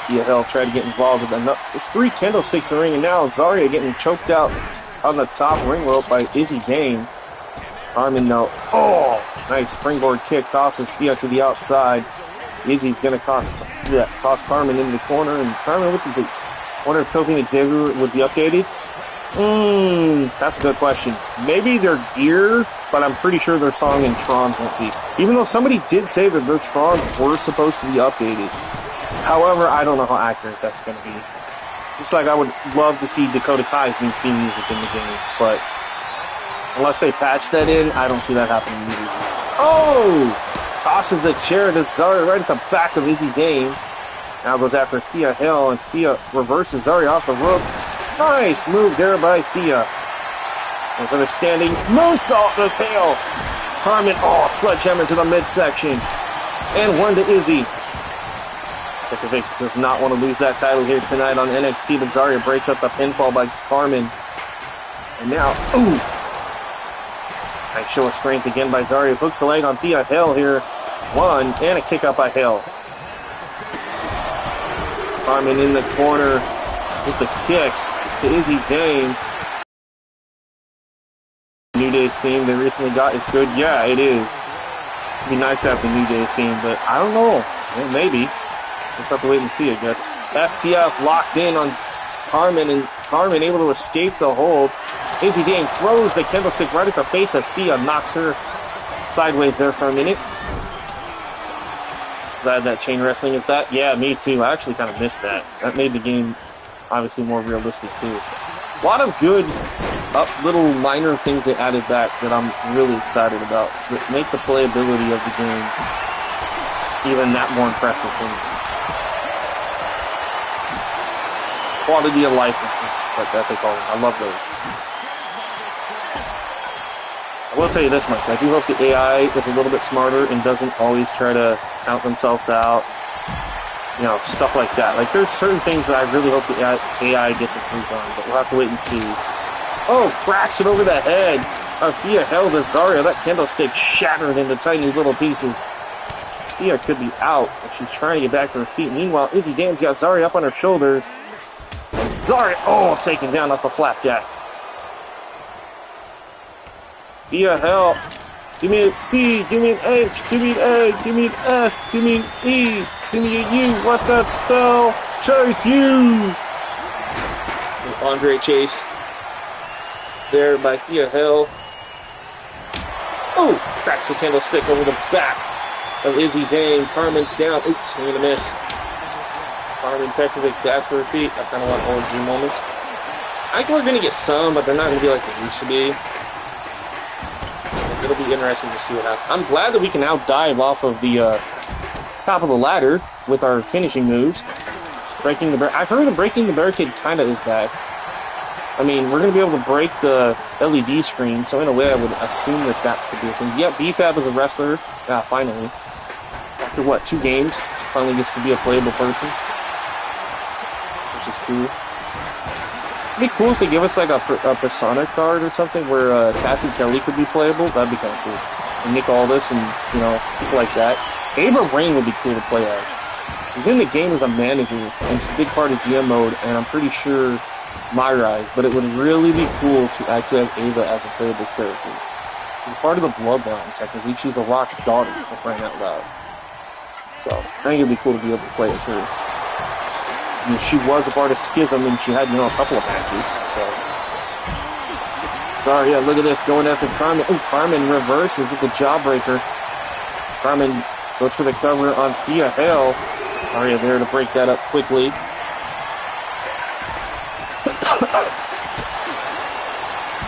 Thea Hill tried to get involved with enough. There's 3 candlesticks in the ring, and now Zaria getting choked out on the top ring rope by Izzy Dane. Carmen, no. Oh, nice springboard kick, tosses Thea to the outside. Izzy's going to toss Carmen into the corner, and Carmen with the boots. Wonder if Kofi and Xavier would be updated. That's a good question. Maybe their gear, but I'm pretty sure their song and Trons won't be. Even though somebody did say that their Trons were supposed to be updated. However, I don't know how accurate that's going to be. Just like I would love to see Dakota Kai's new theme music in the game, but unless they patch that in, I don't see that happening either. Oh! Tosses the chair to Zaria right at the back of Izzy Dane. Now goes after Thea Hill, and Thea reverses Zaria off the ropes. Nice move there by Thea. And for the standing moonsault does Hill. Carmen, oh, sledgehammer to the midsection. And one to Izzy. Petrovic does not want to lose that title here tonight on NXT, but Zaria breaks up the pinfall by Carmen. And now, ooh. Nice show of strength again by Zaria. Hooks the leg on Thea Hill here. One, and a kick out by Hill. Carmen in the corner with the kicks to Izzy Dane. New Day's theme they recently got is good. Yeah, it is. It'd be nice to have the New Day theme, but I don't know. Well, maybe. Just have to wait and see, I guess. STF locked in on Carmen, and Carmen able to escape the hold. Izzy Dane throws the candlestick right at the face of Thea, knocks her sideways there for a minute. Glad that chain wrestling at that. Yeah, me too. I actually kind of missed that. That made the game obviously more realistic too. A lot of good little minor things they added back that I'm really excited about that make the playability of the game even that more impressive for me. Quality of life and things like that they call it. I love those. I will tell you this much. I do hope the AI is a little bit smarter and doesn't always try to count themselves out. You know, stuff like that. Like, there's certain things that I really hope the AI gets improved on, but we'll have to wait and see. Oh, cracks it over the head. Thea held as Zarya. That candlestick shattered into tiny little pieces. Thea could be out if she's trying to get back to her feet. Meanwhile, Izzy Dan's got Zarya up on her shoulders. And Zarya, oh, taken down off the flapjack. Thea hell. Give me a C, give me an H, give me an A, give me an S, give me an E, give me a U. What's that spell? Chase U! Andre Chase. There by Thea Hill. Oh! Cracks the candlestick over the back of Izzy Dane. Carmen's down. Oops, I'm gonna miss. Carmen perfectly back to her feet. I kind of want OG moments. I think we're gonna get some, but they're not gonna be like they used to be. It'll be interesting to see what happens. I'm glad that we can now dive off of the top of the ladder with our finishing moves. Breaking the I heard that breaking the barricade kind of is bad. I mean, we're going to be able to break the LED screen, so in a way I would assume that that could be a thing. Yeah, BFAB is a wrestler. Yeah, finally. After, what, 2 games? She finally gets to be a playable person. Which is cool. It'd be cool if they give us like a persona card or something where Kathy Kelly could be playable. That'd be kind of cool. And Nick Aldis and, you know, people like that. Ava Rain would be cool to play as. She's in the game as a manager, and she's a big part of GM mode, and I'm pretty sure Myrise, but it would really be cool to actually have Ava as a playable character. She's part of the bloodline, technically. She's The Rock's daughter, for crying out loud. So, I think it'd be cool to be able to play as her. I mean, she was a part of Schism, and she had, you know, a couple of matches, so. Sorry, yeah, look at this, going after Carmen. Oh, Carmen reverses with the jawbreaker. Carmen goes for the cover on Thea Hale. Arya there to break that up quickly.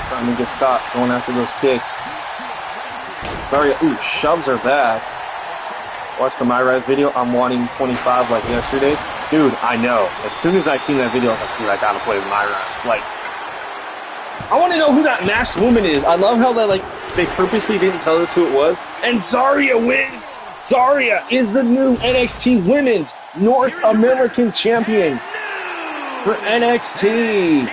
Carmen gets caught going after those kicks. Zarya, ooh, shoves her back. Watch the Myrise video. I'm wanting 25 like yesterday. Dude, I know. As soon as I seen that video, I was like, dude, I gotta play with Myrise. Like, I want to know who that masked woman is. I love how that, like, they purposely didn't tell us who it was. And Zarya wins! Zarya is the new NXT Women's North American Champion for NXT.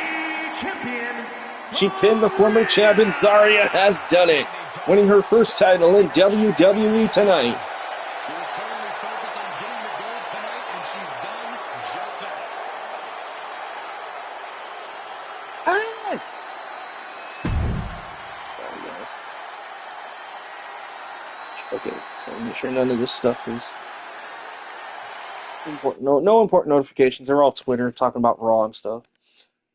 She pinned the former champion. Zarya has done it, winning her first title in WWE tonight. She was totally focused on getting the gold tonight, and she's done just that. Sorry, guys. Okay, so make sure none of this stuff is important. No important notifications. They're all Twitter talking about Raw and stuff.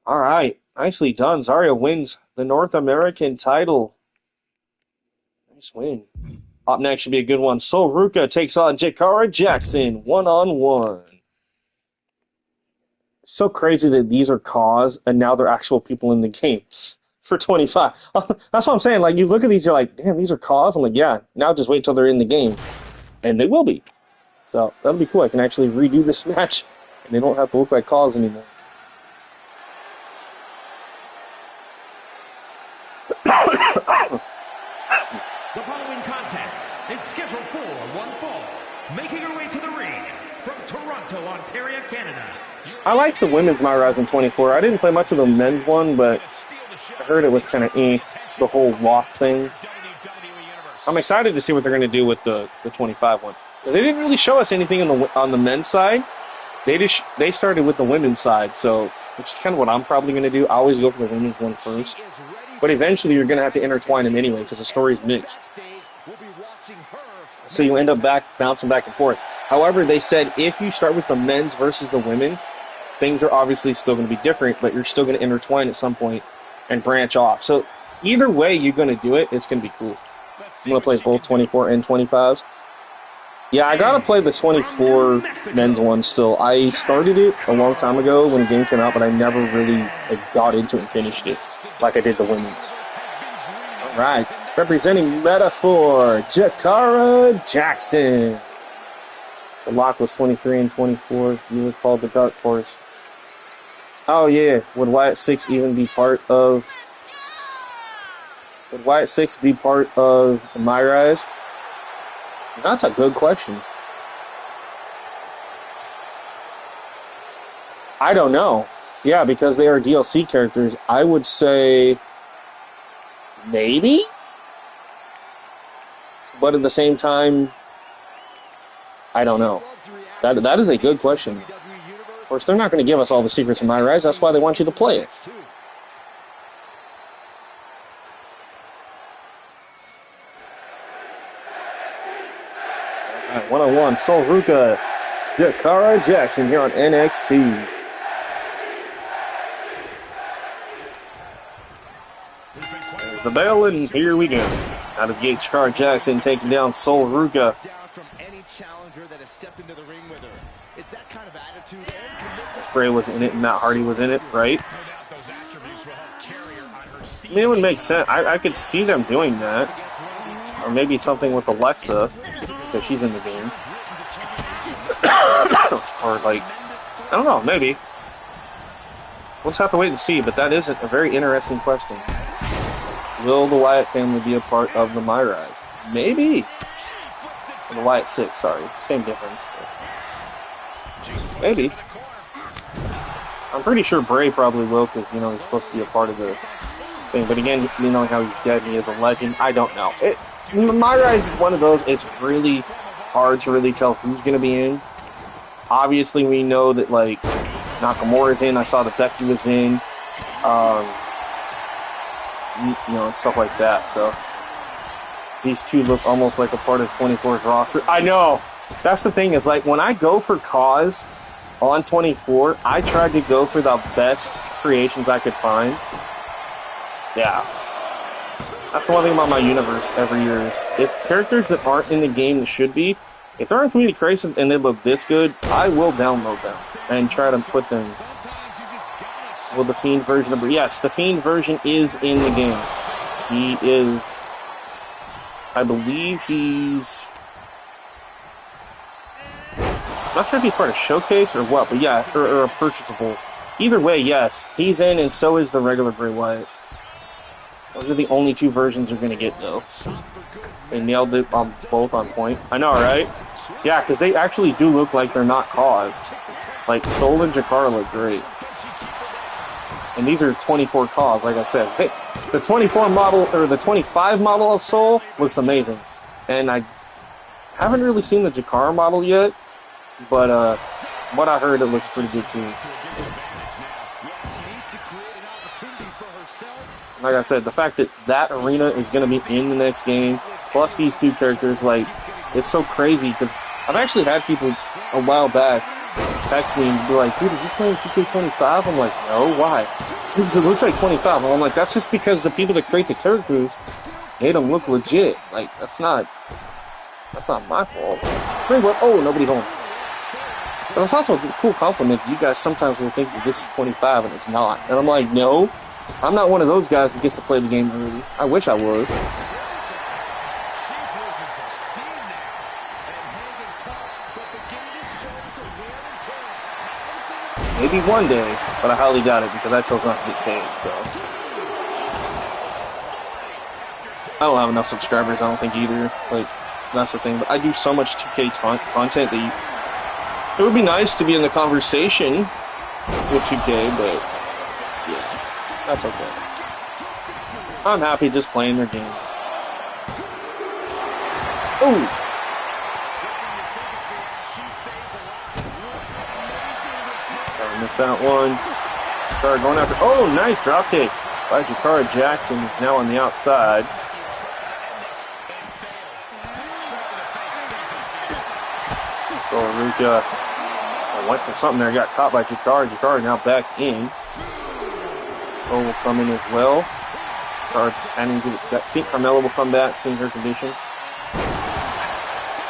All right, nicely done. Zarya wins the North American title. Nice win. Up next should be a good one. Sol Ruka takes on Jakara Jackson one-on-one. So crazy that these are cause and now they're actual people in the game for 25. That's what I'm saying. Like, you look at these, you're like, damn, these are cause. I'm like, yeah, now just wait till they're in the game. And they will be. So that'll be cool. I can actually redo this match and they don't have to look like cause anymore. The following contest is scheduled for one fall. Making her way to the ring from Toronto, Ontario, Canada. I like the women's Myrise in 24. I didn't play much of the men's one, but I heard it was kind of the whole walk thing. I'm excited to see what they're going to do with the 25 one. They didn't really show us anything on the men's side. They started with the women's side, so which is kind of what I'm probably going to do. I always go for the women's one first. But eventually you're going to have to intertwine them anyway because the story's mixed. So you end up bouncing back and forth. However, they said if you start with the men's versus the women, things are obviously still going to be different, but you're still going to intertwine at some point and branch off. So either way you're going to do it, it's going to be cool. I'm going to play both 24 and 25s. Yeah, I gotta play the 24 men's one still. I started it a long time ago when the game came out, but I never really got into it and finished it like I did the women's. All right, representing Metaphor, Jakara Jackson. The lock was 23 and 24. You were called the Dark Horse. Oh yeah, would Wyatt 6 even be part of? Would Wyatt 6 be part of My Rise? That's a good question. I don't know. Yeah, because they are DLC characters. I would say maybe, but at the same time, I don't know. That is a good question. Of course, they're not going to give us all the secrets of My Rise. That's why they want you to play it. All right, one-on-one, Sol Ruka, Jakara Jackson here on NXT. There's the bell, and here we go. Out of gate, Jakara Jackson taking down Sol Ruka. Bray was in it and Matt Hardy was in it, right? I mean, it would make sense. I could see them doing that. Or maybe something with Alexa, because she's in the game. Or, like, I don't know, maybe. We'll just have to wait and see, but that is a very interesting question. Will the Wyatt family be a part of the My Rise? Maybe. The Wyatt 6, sorry. Same difference. Maybe. I'm pretty sure Bray probably will, because, you know, he's supposed to be a part of the thing. But again, you know how he's dead, he is a legend. I don't know. My Rise is one of those, it's really hard to really tell who's going to be in. Obviously, we know that, like, Nakamura's in. I saw that Becky was in. You know, and stuff like that. So, these two look almost like a part of 24's roster. I know! That's the thing, is, like, when I go for cause on 24, I tried to go for the best creations I could find. Yeah. That's the one thing about my universe every year is, if characters that aren't in the game that should be, if they're in community creation and they look this good, I will download them and try to put them. Well, the Fiend version of... Yes, the Fiend version is in the game. He is... I believe he's... I'm not sure if he's part of Showcase or what, but yeah, or a purchasable. Either way, yes, he's in, and so is the regular Bray Wyatt. Those are the only two versions you're going to get, though. They nailed it on both on point. I know, right? Yeah, because they actually do look like they're not caused. Like, Sol and Jakara look great. And these are 24 cause, like I said. Hey, the 24 model, or the 25 model of Sol looks amazing. And I haven't really seen the Jakara model yet, but what I heard, it looks pretty good too. Like I said, the fact that that arena is going to be in the next game, plus these two characters, like, it's so crazy, because I've actually had people a while back text me and be like, dude, are you playing 2K25? I'm like, no, why? Because it looks like 25. And I'm like, that's just because the people that create the characters made them look legit. Like, that's not my fault. Oh, nobody home. But it's also a cool compliment. You guys sometimes will think that this is 25 and it's not. And I'm like, no, I'm not one of those guys that gets to play the game early. I wish I was. Maybe one day, but I highly doubt it because I chose not to get paid, so. I don't have enough subscribers, I don't think either. Like, that's the thing. But I do so much 2K content that it would be nice to be in the conversation with 2K, but yeah, that's okay. I'm happy just playing their games. Ooh! Missed that one. Jakara going after. Oh, nice dropkick by Jakara Jackson. He's now on the outside. So Ruka went for something there. Got caught by Jakara. Jakara now back in. So will come in as well. Jakara, I think Carmella will come back, seeing her condition.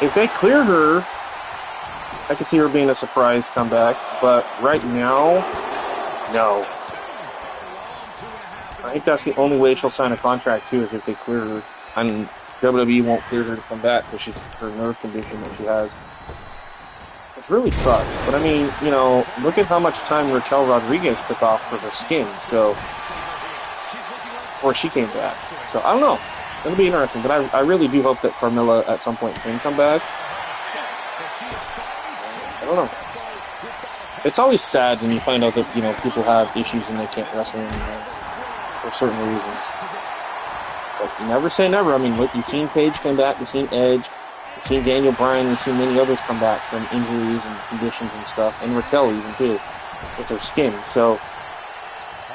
If they clear her, I could see her being a surprise comeback. But right now, no. I think that's the only way she'll sign a contract, too, is if they clear her. And WWE won't clear her to come back because her nerve condition that she has. It really sucks. But, I mean, you know, look at how much time Raquel Rodriguez took off for her skin, so, before she came back. So, I don't know. It'll be interesting, but I really do hope that Carmella at some point can come back. I don't know. It's always sad when you find out that, you know, people have issues and they can't wrestle anymore for certain reasons. But you never say never. I mean, look, you've seen Paige come back, you've seen Edge, you've seen Daniel Bryan, you've seen many others come back from injuries and conditions and stuff, and Raquel even too, with her skin. So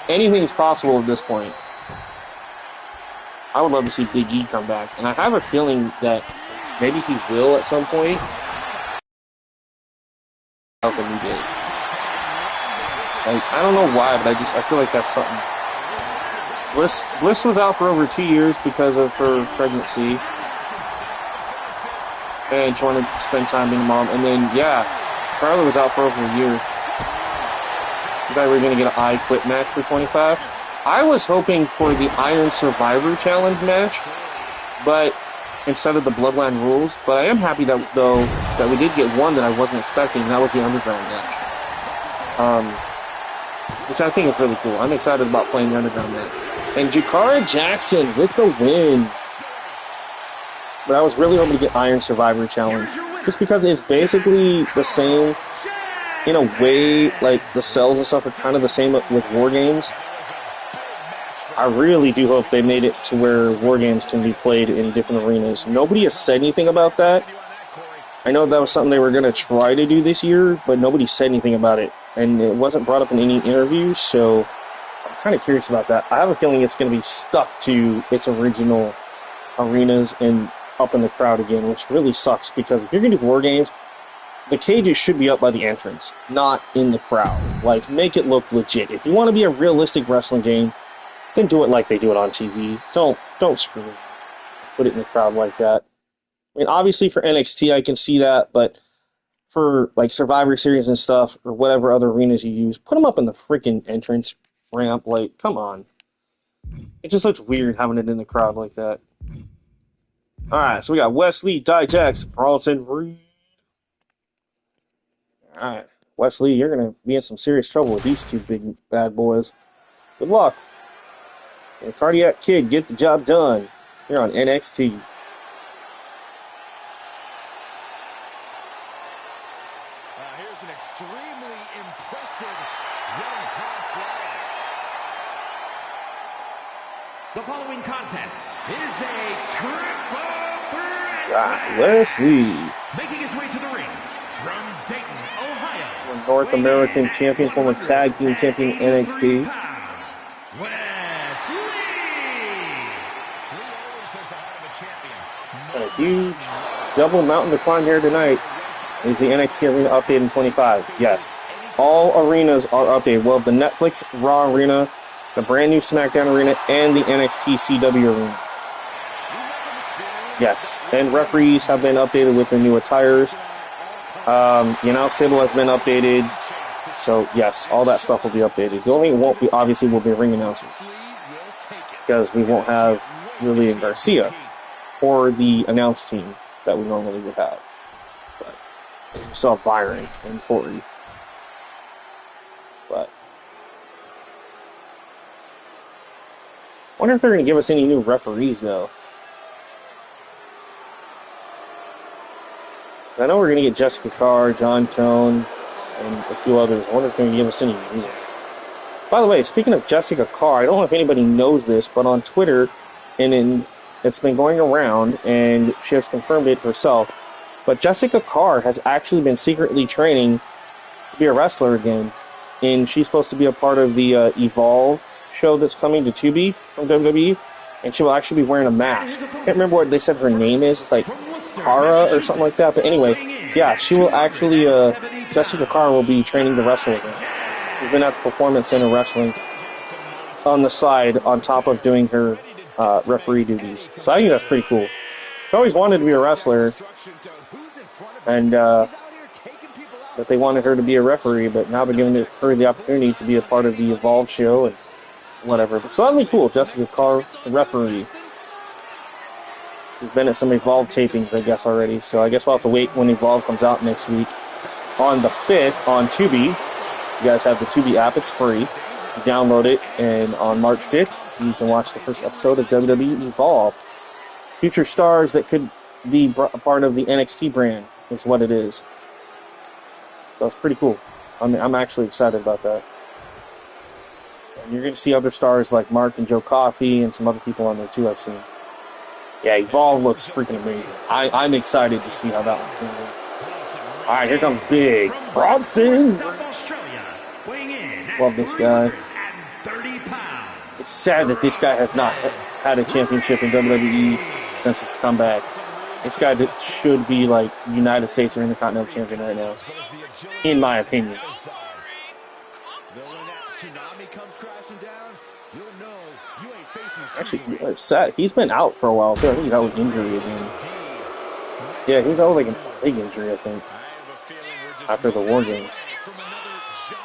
anything's possible at this point. I would love to see Big E come back, and I have a feeling that maybe he will at some point. Like, I don't know why, but I feel like that's something. Bliss was out for over 2 years because of her pregnancy, and she wanted to spend time being a mom. And then, yeah, Carla was out for over a year. You thought we were going to get an I Quit match for 25? I was hoping for the Iron Survivor Challenge match, but instead of the Bloodline Rules. But I am happy that that we did get one that I wasn't expecting, and that was the Underground match. Which I think is really cool. I'm excited about playing the Underground match. And Jakara Jackson with the win. But I was really hoping to get Iron Survivor Challenge, just because it's basically the same, in a way, like the cells and stuff are kind of the same with War Games. I really do hope they made it to where War Games can be played in different arenas. Nobody has said anything about that. I know that was something they were going to try to do this year, but nobody said anything about it. And it wasn't brought up in any interviews, so I'm kind of curious about that. I have a feeling it's going to be stuck to its original arenas and up in the crowd again, which really sucks, because if you're going to do War Games, the cages should be up by the entrance, not in the crowd. Like, make it look legit. If you want to be a realistic wrestling game, then do it like they do it on TV. Don't screw it. Put it in the crowd like that. I mean, obviously for NXT I can see that, but for like Survivor Series and stuff, or whatever other arenas you use, put them up in the freaking entrance ramp. Like, come on. It just looks weird having it in the crowd like that. Alright, so we got Wesley, Dijaks, Bronson Reed. Alright, Wesley, you're going to be in some serious trouble with these two big bad boys. Good luck. And Cardiac Kid, get the job done. Here on NXT. Here's an extremely impressive young high flyer. The following contest is a triple threat. Got Wesley. Making his way to the ring from Dayton, Ohio. North American champion, former tag team champion NXT. A huge double mountain to climb here tonight. Is the NXT Arena updated in 25? Yes. All arenas are updated. Well, the Netflix Raw Arena, the brand new SmackDown Arena, and the NXT CW Arena. Yes. And referees have been updated with their new attires. The announce table has been updated. So, yes, all that stuff will be updated. The only thing won't be, obviously, will be ring announcers. Because we won't have Lillian Garcia or the announce team that we normally would have. But we still have Byron and Tori. But I wonder if they're going to give us any new referees, though. I know we're going to get Jessica Carr, John Tone, and a few others. I wonder if they're going to give us any new. By the way, speaking of Jessica Carr, I don't know if anybody knows this, but on Twitter, it's been going around, and she has confirmed it herself, but Jessica Carr has actually been secretly training to be a wrestler again, and she's supposed to be a part of the Evolve show that's coming to Tubi from WWE, and she will actually be wearing a mask. Can't remember what they said her name is. It's like Cara or something like that, but anyway, yeah, she will actually, Jessica Carr will be training to wrestle again. She's been at the Performance Center wrestling on the side on top of doing her referee duties. So I think that's pretty cool. She always wanted to be a wrestler, and that they wanted her to be a referee, but now they're giving her the opportunity to be a part of the Evolve show and whatever. But so that'll be cool. Jessica Carr, the referee. She's been at some Evolve tapings, I guess, already. So I guess we'll have to wait when Evolve comes out next week. On the 5th, on Tubi, you guys have the Tubi app. It's free. You download it, and on March 5th, you can watch the first episode of WWE Evolve. Future stars that could be a part of the NXT brand is what it is. So it's pretty cool. I'm actually excited about that. And you're going to see other stars like Mark and Joe Coffey and some other people on there too I've seen. Yeah, Evolve looks freaking amazing. I'm excited to see how that one's going to go. Alright, here comes Big Bronson. Love this guy. It's sad that this guy has not had a championship in WWE since his comeback. This guy that should be like United States or Intercontinental Champion right now, in my opinion. Actually, it's sad. He's been out for a while too. I think he's out with injury again. Yeah, he's out with like a leg injury, I think, after the War Games.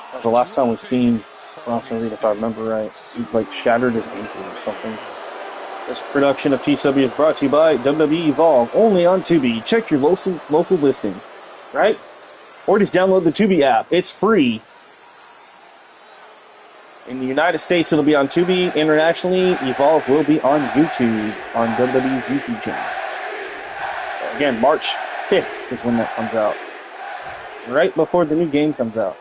That was the last time we've seen Bronson Reed, if I remember right. He like shattered his ankle or something. This production of TW is brought to you by WWE Evolve, only on Tubi. Check your local listings, right? Or just download the Tubi app. It's free. In the United States, it'll be on Tubi. Internationally, Evolve will be on YouTube, on WWE's YouTube channel. Again, March 5th is when that comes out. Right before the new game comes out.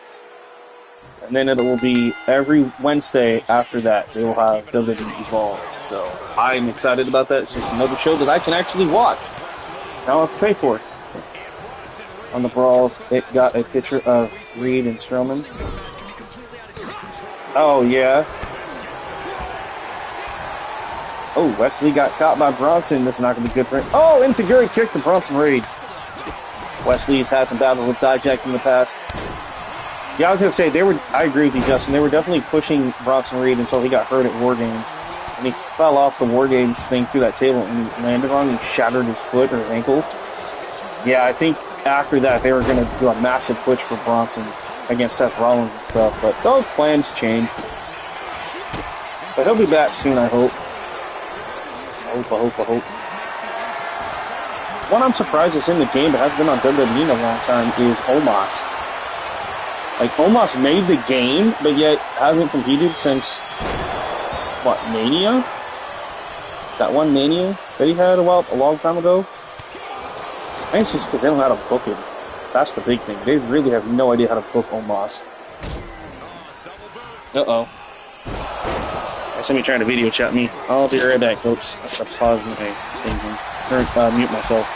And then it will be every Wednesday after that. They will have WWE Evolve. So I'm excited about that. It's just another show that I can actually watch. I don't have to pay for it. On the brawls, it got a picture of Reed and Strowman. Oh, yeah. Oh, Wesley got caught by Bronson. This is not going to be good for him. Oh, Insecurity kicked to Bronson Reed. Wesley's had some battles with Dijak in the past. Yeah, I was going to say, I agree with you, Justin. They were definitely pushing Bronson Reed until he got hurt at War Games. And he fell off the War Games thing through that table and he landed on it and shattered his foot or ankle. Yeah, I think after that they were going to do a massive push for Bronson against Seth Rollins and stuff. But those plans changed. But he'll be back soon, I hope. I hope. One I'm surprised is in the game but hasn't been on WWE in a long time is Omos. Like, Omos made the game, but yet hasn't competed since, what, Mania? That one Mania that he had a long time ago? I think it's just because they don't know how to book him. That's the big thing. They really have no idea how to book Omos. Uh-oh. Somebody trying to video chat me. I'll be right back, folks. I have to pause my thing here. Or mute myself.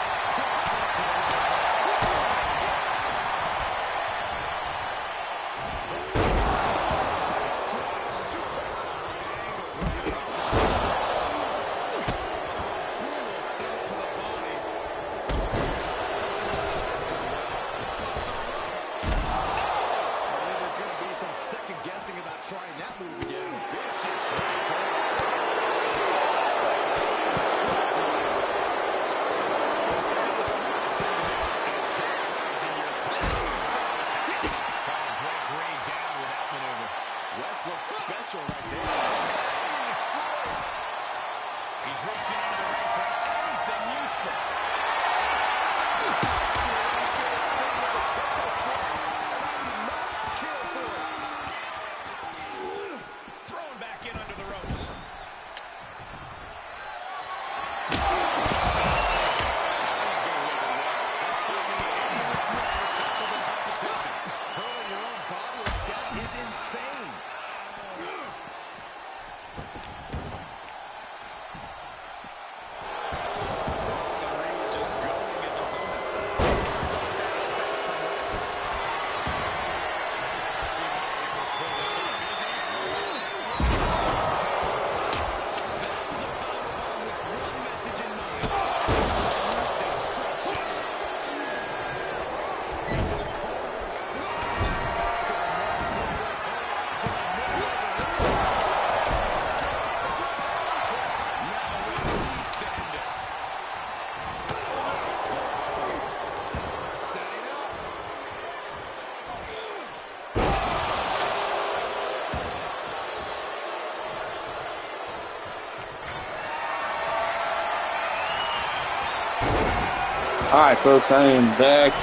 Alright, folks, I am back.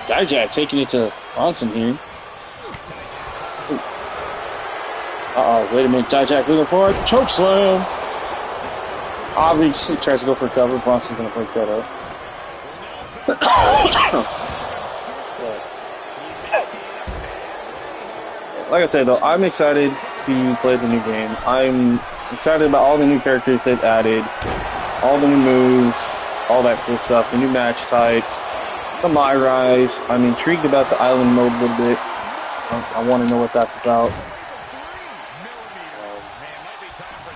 Dijak taking it to Bronson here. Uh-oh, wait a minute. Dijak looking for it. Choke slam. Obviously tries to go for a cover. Bronson's going to break that up. Like I said, though, I'm excited to play the new game. I'm excited about all the new characters they've added, all the new moves, all that cool stuff, the new match types, the My Rise. I'm intrigued about the island mode a little bit. I want to know what that's about.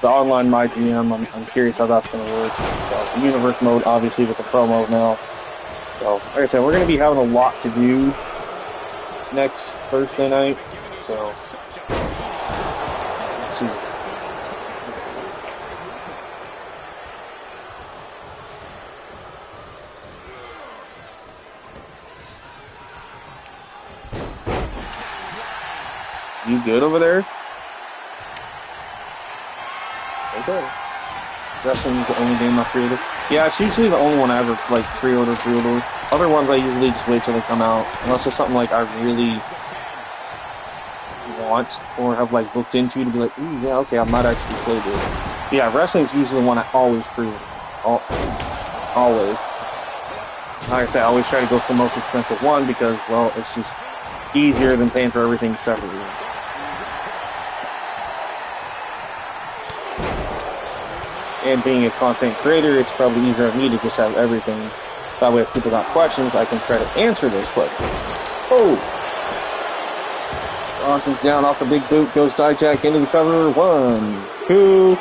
The online My GM, I'm curious how that's going to work. So, the Universe mode, obviously, with the Pro mode now. So, like I said, we're going to be having a lot to do next Thursday night. So, let's see. You good over there? Okay. Wrestling's the only game I pre-order. Yeah, it's usually the only one I ever like pre-order. Other ones I usually just wait till they come out, unless it's something like I really want or have like booked into to be like, ooh, yeah, okay, I might actually play this. Yeah, wrestling's usually the one I always pre-order. Always. Like I said, I always try to go for the most expensive one because, well, it's just easier than paying for everything separately. And being a content creator, it's probably easier for me to just have everything. That way, if people got questions, I can try to answer those questions. Oh! Bronson's down off the big boot, goes Dijak into the cover. 1, 2.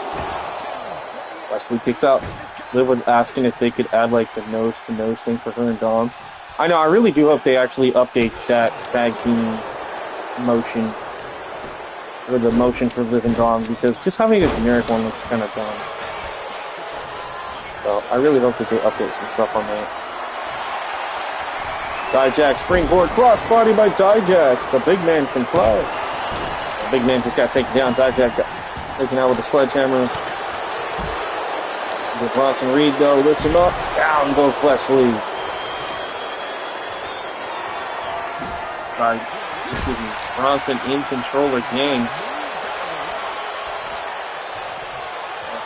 Wesley kicks out. Liv was asking if they could add like the nose-to-nose thing for her and Dom. I know, I really do hope they actually update that tag team motion. Or the motion for Liv and Dom, because just having a generic one looks kind of dumb. So, I really hope that they update some stuff on that. Dijak springboard crossbody by Dijak. The big man can fly. The big man just got taken down. Dijak got taken out with a sledgehammer. With Bronson Reed though, lifts him up. Down goes Wesley. Bronson in control again.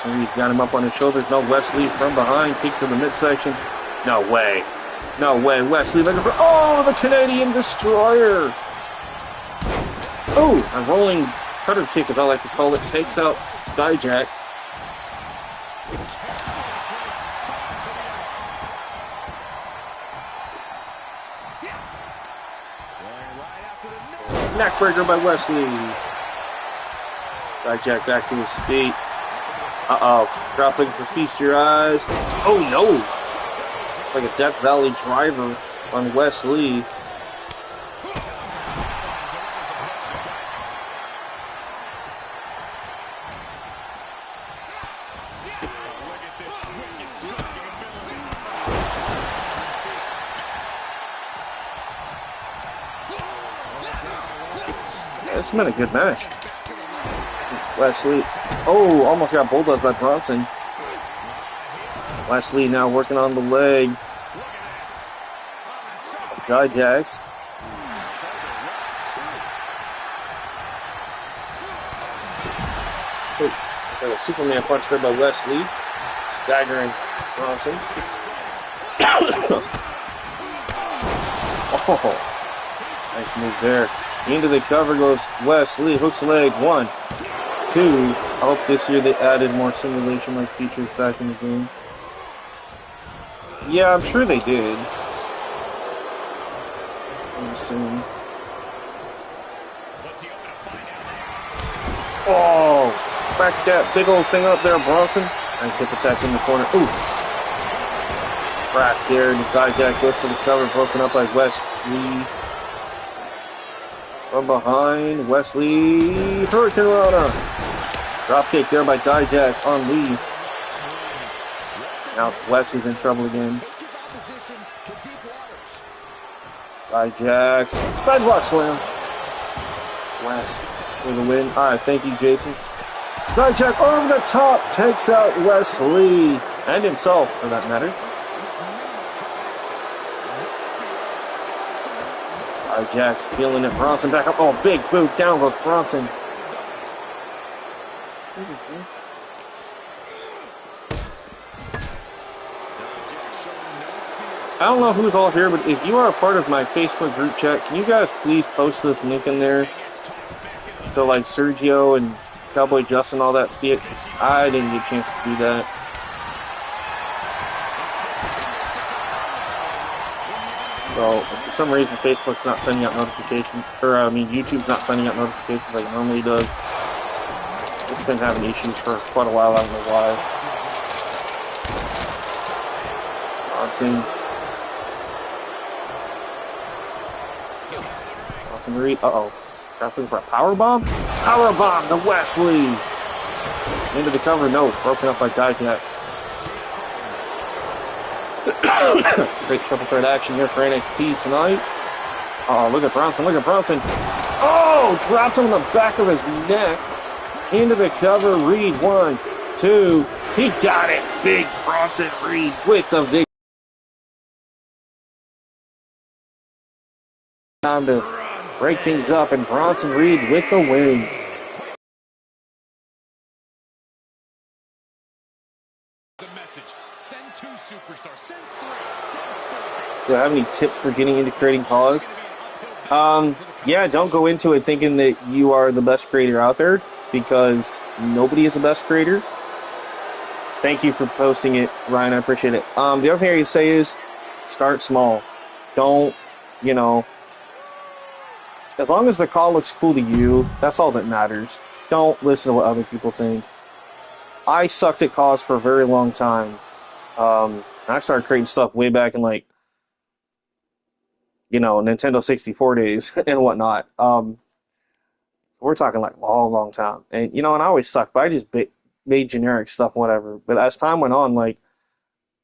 Reed got him up on his shoulders. No, Wesley from behind. Kick to the midsection. No way. No way. Wesley looking for... Oh, the Canadian Destroyer. Oh, a rolling cutter kick, as I like to call it. Takes out Dijak. Neckbreaker by Wesley. Dijak back to his feet. Uh-oh. Dropping for Feast Your Eyes. Oh, no. Like a Death Valley driver on Wesley. This has been a good match. Wesley. Oh, almost got bulldozed by Bronson. Wesley now working on the leg. Dijak. Oh, got a Superman punch there by Wesley. Staggering Bronson. Oh, nice move there. Into the cover goes Wesley. Hooks the leg. 1, 2. I hope this year they added more simulation-like features back in the game. Yeah, I'm sure they did. I'm assuming. Oh! Back that big old thing up there, Bronson. Nice hip attack in the corner. Ooh! Right there, the Dijak goes for the cover, broken up by Wesley. From behind, Wesley. Hurricane Rana. Dropkick there by Dijak on Lee. Now it's Wesley's in trouble again. Dijak. Sidewalk slam. Wes with a win. Alright, thank you, Jason. Dijak over the top takes out Wesley. And himself, for that matter. Jax feeling it. Bronson back up. Oh, big boot. Down goes Bronson. I don't know who's all here, but if you are a part of my Facebook group chat, can you guys please post this link in there? So, like, Sergio and Cowboy Justin, all that, see it. I didn't get a chance to do that. So, for some reason, Facebook's not sending out notifications, or, YouTube's not sending out notifications like it normally does. It's been having issues for quite a while, I don't know why. Bronson Reed, got for a power bomb? Power bomb to Wesley! Into the cover, no, broken up by Dijax. Great triple threat action here for NXT tonight. Oh, look at Bronson, look at Bronson. Oh, drops him on the back of his neck. Into the cover, Reed, 1, 2. He got it. Big Bronson Reed with the victory. Time to break things up, and Bronson Reed with the win. The message. Send 2 superstars. Send 3. Send 4. Do I have any tips for getting into creating cause? Yeah, don't go into it thinking that you are the best creator out there, because nobody is the best creator. Thank you for posting it, Ryan. I appreciate it. The other thing I can say is start small. Don't, as long as the call looks cool to you, that's all that matters. Don't listen to what other people think. I sucked at cause for a very long time. I started creating stuff way back in, Nintendo 64 days and whatnot. We're talking long time. And, and I always sucked, but I just made generic stuff, whatever. But as time went on,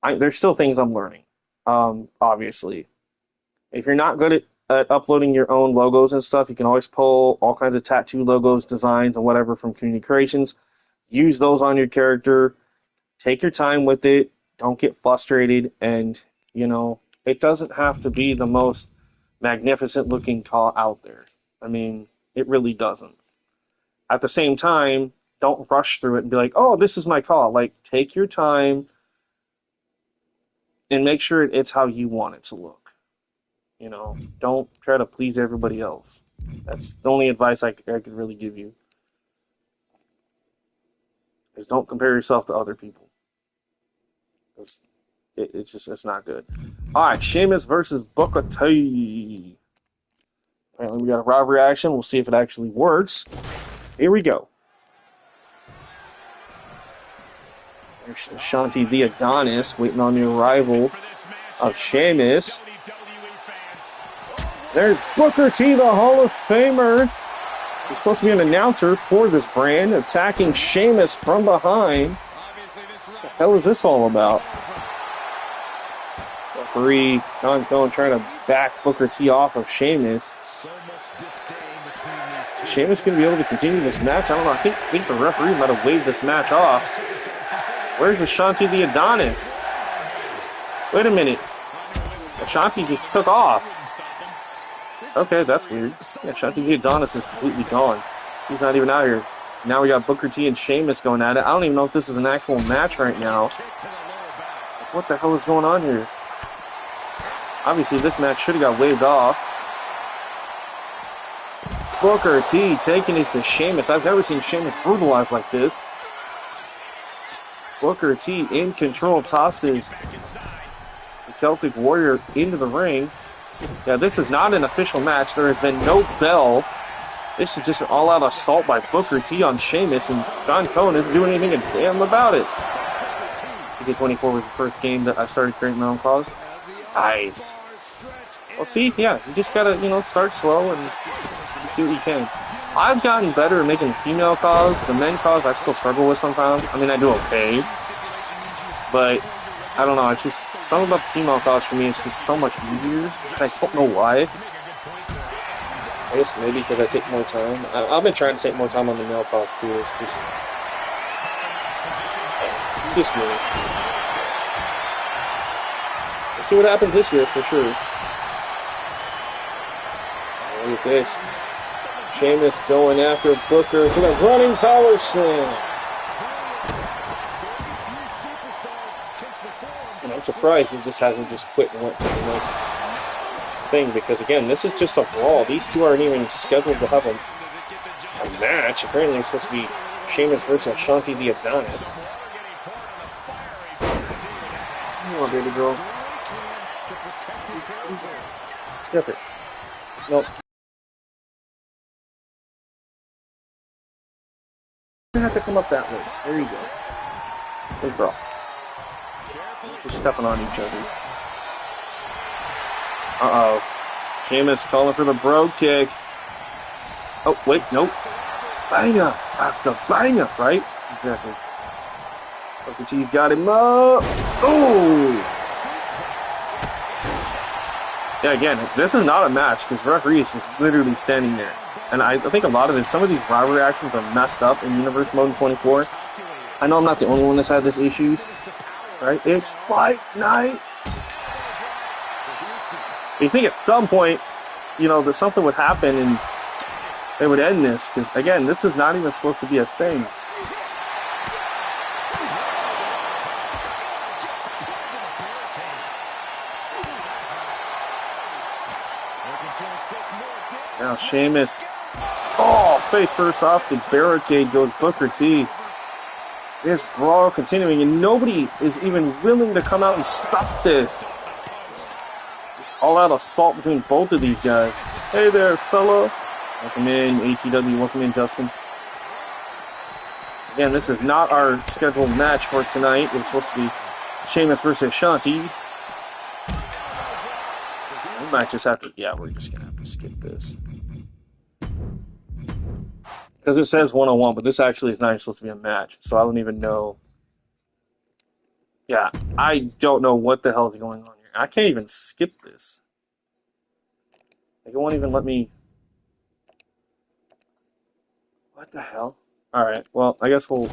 there's still things I'm learning, obviously. If you're not good at uploading your own logos and stuff, you can always pull all kinds of tattoo logos, designs, and whatever from Community Creations. Use those on your character. Take your time with it. Don't get frustrated. And, it doesn't have to be the most magnificent looking call out there. It really doesn't. At the same time, don't rush through it and be like, oh, this is my call. Take your time and make sure it's how you want it to look. Don't try to please everybody else. That's the only advice I could really give you. Is don't compare yourself to other people. It's not good. Alright, Sheamus versus Booker T. Apparently we got a rivalry action. We'll see if it actually works. Here we go. There's Shanti the Adonis waiting on the arrival of Sheamus. There's Booker T, the Hall of Famer. He's supposed to be an announcer for this brand, attacking Sheamus from behind. What the hell is this all about? Referee Don Cohen trying to back Booker T off of Sheamus. Is Sheamus going to be able to continue this match? I don't know. I think the referee might have waved this match off. Where's Ashanti the Adonis? Wait a minute. Ashanti just took off. Okay, that's weird. Yeah, Ashanti the Adonis is completely gone. He's not even out here. Now we got Booker T and Sheamus going at it. I don't even know if this is an actual match right now. What the hell is going on here? Obviously, this match should have got waved off. Booker T taking it to Sheamus. I've never seen Sheamus brutalized like this. Booker T in control, tosses the Celtic Warrior into the ring. Yeah, this is not an official match. There has been no bell. This is just an all-out assault by Booker T on Sheamus, and Don Cohen isn't doing anything a damn about it. WrestleMania 24 was the first game that I started creating my own cause. Nice. Well, see, yeah, you just gotta, start slow and just do what you can. I've gotten better at making female cause. The men cause I still struggle with sometimes. I do okay. But, I don't know, it's just, something about the female cause for me is just so much easier. I don't know why. I guess maybe because I take more time. I've been trying to take more time on the male cause too. It's just me. We'll see what happens this year for sure. at this. Sheamus going after Booker for the running power slam. And I'm surprised he just hasn't just quit and went to the next thing, because again, this is just a brawl. These two aren't even scheduled to have a match. Apparently it's supposed to be Sheamus versus Shanti the Adonis. Come on, baby girl. Get it. Nope. You have to come up that way. There you go. Good girl. Just stepping on each other. Uh-oh. Sheamus calling for the bro kick. Oh, wait, nope. Banger after banger, right? Exactly. Booker T's got him up. Oh! Yeah, again, this is not a match because the referee is just literally standing there. And I think a lot of this, some of these rivalry actions are messed up in Universe Mode in 24. I know I'm not the only one that's had these issues, right? It's fight night. You think at some point, you know, that something would happen and they would end this, because again, this is not even supposed to be a thing. Now Sheamus, oh, face first off the barricade goes Booker T. This brawl continuing, and nobody is even willing to come out and stop this. All out assault between both of these guys. Hey there, fella. Welcome in, ATW. Welcome in, Justin. Again, this is not our scheduled match for tonight. It's supposed to be Sheamus versus Shanti. We might just have to, yeah, we're just going to have to skip this. Because it says 1-on-1, but this actually is not even supposed to be a match. So I don't even know. Yeah, I don't know what the hell is going on here. I can't even skip this. Like, it won't even let me. What the hell? Alright, well, I guess we'll.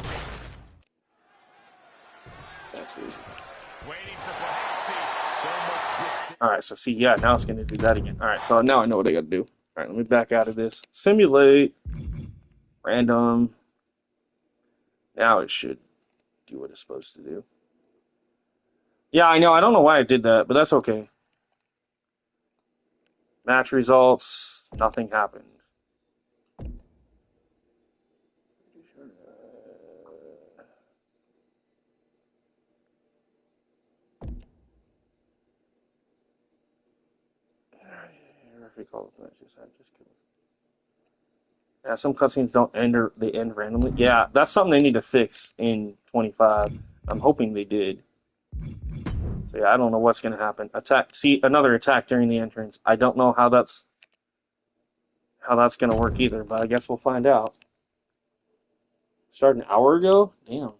That's easy. Alright, so see, yeah, now it's going to do that again. Alright, so now I know what I got to do. Alright, let me back out of this. Simulate. Random. Now it should do what it's supposed to do. Yeah, I know. I don't know why I did that, but that's okay. Match results. Nothing happened. Yeah, some cutscenes don't end, or they end randomly. Yeah, that's something they need to fix in 25. I'm hoping they did. So yeah, I don't know what's going to happen. Attack. See, another attack during the entrance. I don't know how that's going to work either, but I guess we'll find out. Started an hour ago? Damn.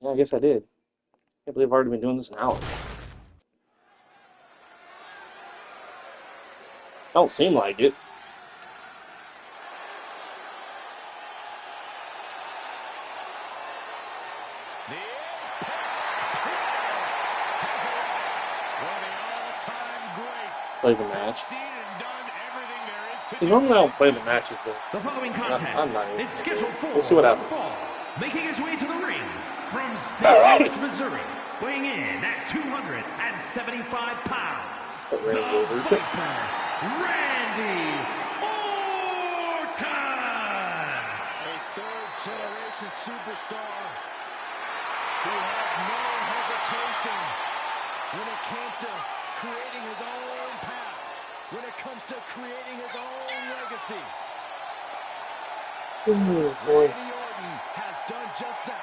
Yeah, I guess I did. Can't believe I've already been doing this an hour. Don't seem like it. Play the match. Normally I don't play the matches though. The following contest I'm not is scheduled for we'll see what happens. Making his way to the ring from St. Louis, Missouri, weighing in at 275 pounds, the fighter, Randy Orton! A third-generation superstar who had no hesitation when it came to creating his own path, when it comes to creating his own legacy. Randy Orton has done just that.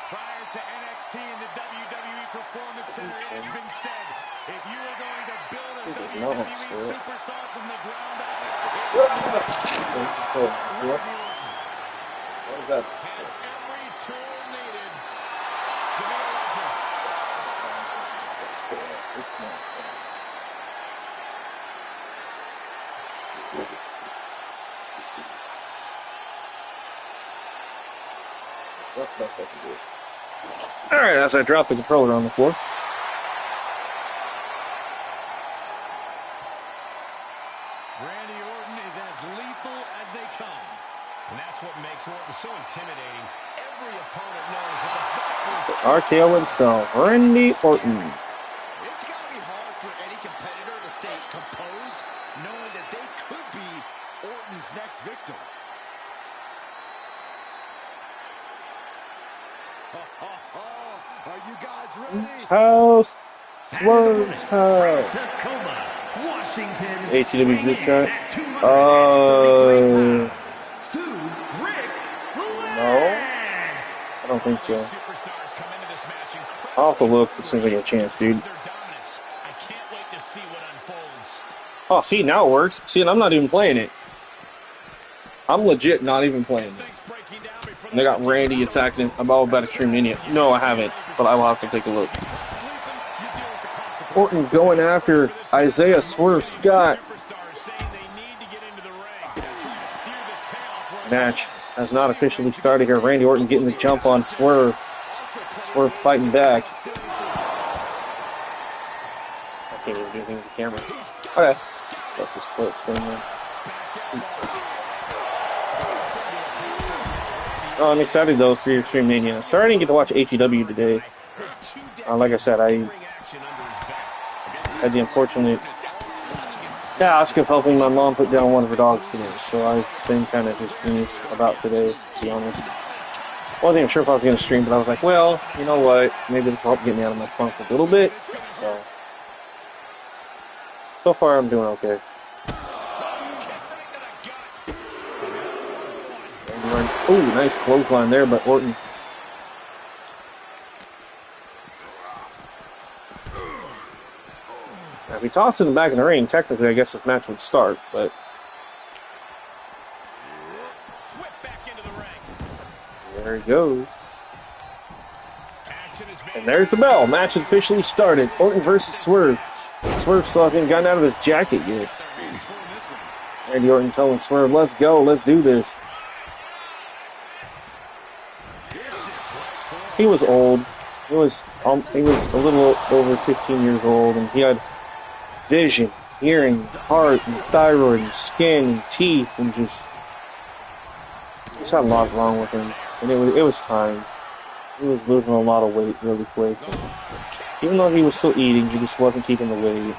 Prior to NXT and the WWE Performance Center, it has been said, if you are going to build a WWE superstar from the ground up, What is that? has every tool needed to be a legend. It's not. That's the best I can do. Alright, as I drop the controller on the floor. Randy Orton And that's what makes Orton so intimidating. Every opponent knows that the back RKO himself, Randy Orton. It's got to be hard for any competitor to stay composed, knowing that they could be Orton's next victim. Are you guys ready? House. Swerve house. Tacoma, Washington. ATW group chat. No, I don't think so. I'll have to look as soon as I get a chance, dude. Oh, see, now it works. See, and I'm not even playing it. I'm legit not even playing it. And I got Randy attacking. I'm all about Extreme Mania. No, I haven't, but I will have to take a look. Orton going after Isaiah Swerve Scott. Match has not officially started here. Randy Orton getting the jump on Swerve. Swerve fighting back. I can't even do anything with the camera. Okay. Stuff this foot staying there. Oh, I'm excited though for your Extreme Mania. Sorry I didn't get to watch ATW today. Like I said, I had the unfortunate task of helping my mom put down one of her dogs today. So I've been kind of just confused about today, to be honest. I wasn't even sure if I was going to stream, but I was like, well, you know what? Maybe this will help get me out of my funk a little bit. So far I'm doing okay. Oh, nice clothesline there, but Orton. Now, if he tossed him back in the ring, technically I guess this match would start, but there he goes. And there's the bell. Match officially started. Orton versus Swerve. Swerve still hasn't gotten out of his jacket yet. Randy Orton telling Swerve, let's go, let's do this. He was old. He was a little over 15 years old, and he had vision, hearing, heart, and thyroid, and skin, and teeth, and just had a lot wrong with him. And it was time. He was losing a lot of weight really quick. And even though he was still eating, he just wasn't keeping the weight.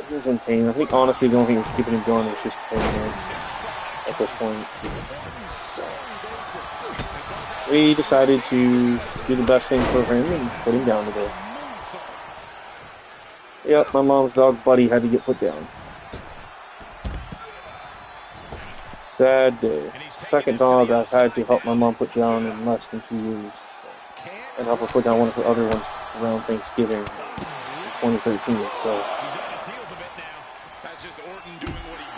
He was in pain. I think honestly the only thing that was keeping him going was just pain at this point. We decided to do the best thing for him and put him down today. Yep, my mom's dog Buddy had to get put down. Sad day. It's the second dog I've had to help my mom put down in less than 2 years. And help her put down one of her other ones around Thanksgiving in 2013. So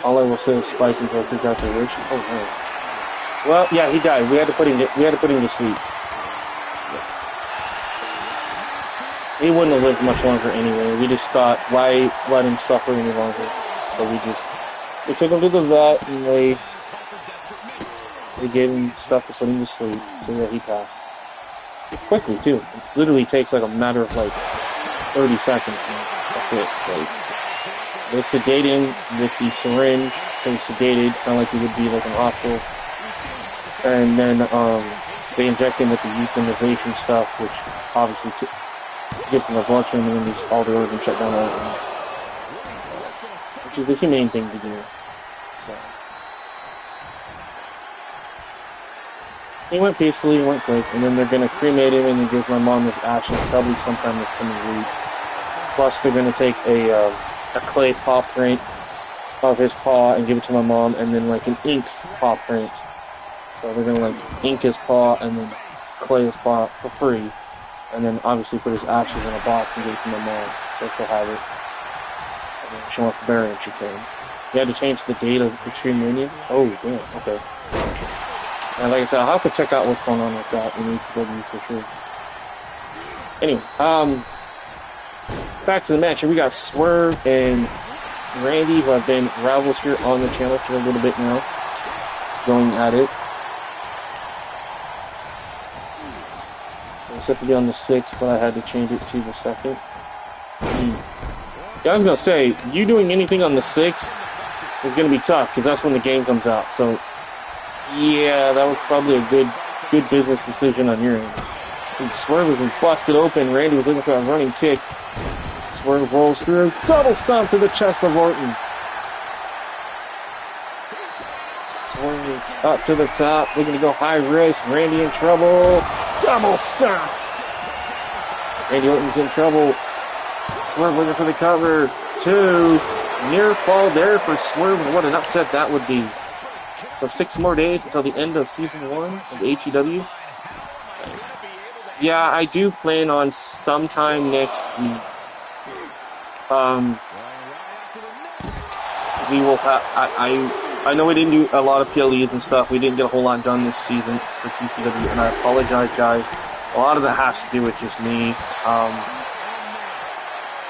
all I will say is Spike and Joker got their wish. Oh, nice. Well, yeah, he died. We had to put him to sleep. He wouldn't have lived much longer anyway. We just thought, why let him suffer any longer? So we took him to the vet, and they gave him stuff to put him to sleep. So yeah, he passed. Quickly, too. It literally takes like a matter of like 30 seconds, and that's it. Like, they sedate him with the syringe, so he's sedated, kind of like he would be like in a hospital. And then they inject him with the euthanization stuff, which obviously gets in the bloodstream and then all the organs shut down, which is the humane thing to do. So he went peacefully, he went quick, and then they're going to cremate him and then give my mom his ashes probably sometime this coming week. Plus, they're going to take a clay paw print of his paw and give it to my mom, and then like an ink paw print. So they're going to like ink his paw and then clay his paw for free. And then obviously put his ashes in a box and give it to my mom. So she'll have it. And if she wants to bury him, she can. You had to change the date of Extreme Mania? Oh, damn, okay. And like I said, I'll have to check out what's going on with that in ATW for sure. Anyway, back to the match. Here we got Swerve and Randy, who have been rivals here on the channel for a little bit now. Going at it. It's set to be on the 6th, but I had to change it to the 2nd. Yeah, I was going to say, you doing anything on the 6th is going to be tough because that's when the game comes out. So, yeah, that was probably a good business decision on your end. Swerve was busted open. Randy was looking for a running kick. Swerve rolls through. Double stomp to the chest of Orton. Swerve up to the top. Looking to go high risk. Randy in trouble. Double stomp. Randy Orton's in trouble. Swerve looking for the cover. 2. Near fall there for Swerve. What an upset that would be. So 6 more days until the end of Season 1 of the HEW. Nice. Yeah, I do plan on sometime next week. We will have. I know we didn't do a lot of PLEs and stuff. We didn't get a whole lot done this season for TCW, and I apologize, guys. A lot of that has to do with just me. I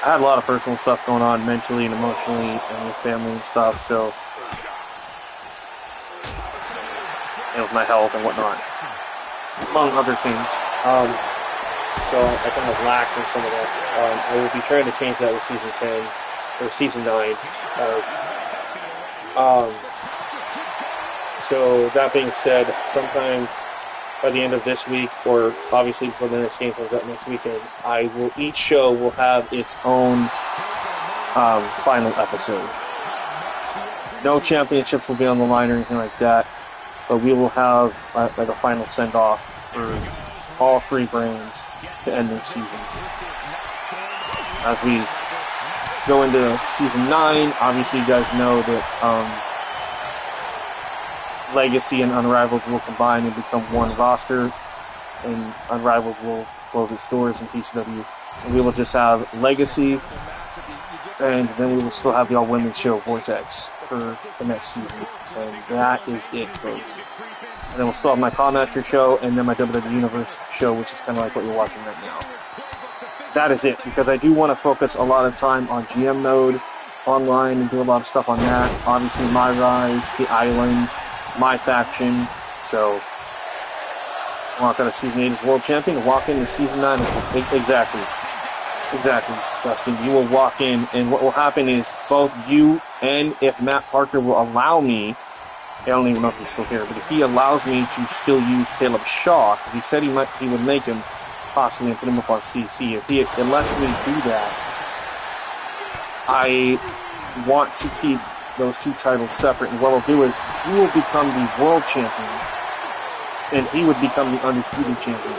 had a lot of personal stuff going on mentally and emotionally and with family and stuff, so, and with my health and whatnot, among other things. So I kind of lacked in some of that. I will be trying to change that with Season 10, or Season 9. So that being said, sometime by the end of this week, or obviously before the next game comes out next weekend, each show will have its own final episode. No championships will be on the line or anything like that, but we will have like a final send-off for all 3 brands to end their seasons. As we go into Season 9, obviously you guys know that Legacy and Unrivaled will combine and become one roster, and Unrivaled will close its doors in TCW. And we will just have Legacy, and then we will still have the all-women's show, Vortex, for the next season. And that is it, folks. And then we'll still have my Master show, and then my WWE Universe show, which is kind of like what you're watching right now. That is it, because I do want to focus a lot of time on GM mode, online, and do a lot of stuff on that. Obviously, My Rise, The Island, my faction. So, walk out of Season 8 as World Champion, walk into Season 9 as well. Exactly, Justin. You will walk in, and what will happen is both you and if Matt Parker will allow me, I don't even know if he's still here, but if he allows me to still use Caleb Shaw, because he said he would make him possibly and put him up on CC. If it lets me do that, I want to keep those 2 titles separate, and what I'll do is he will become the world champion, and he would become the undisputed champion.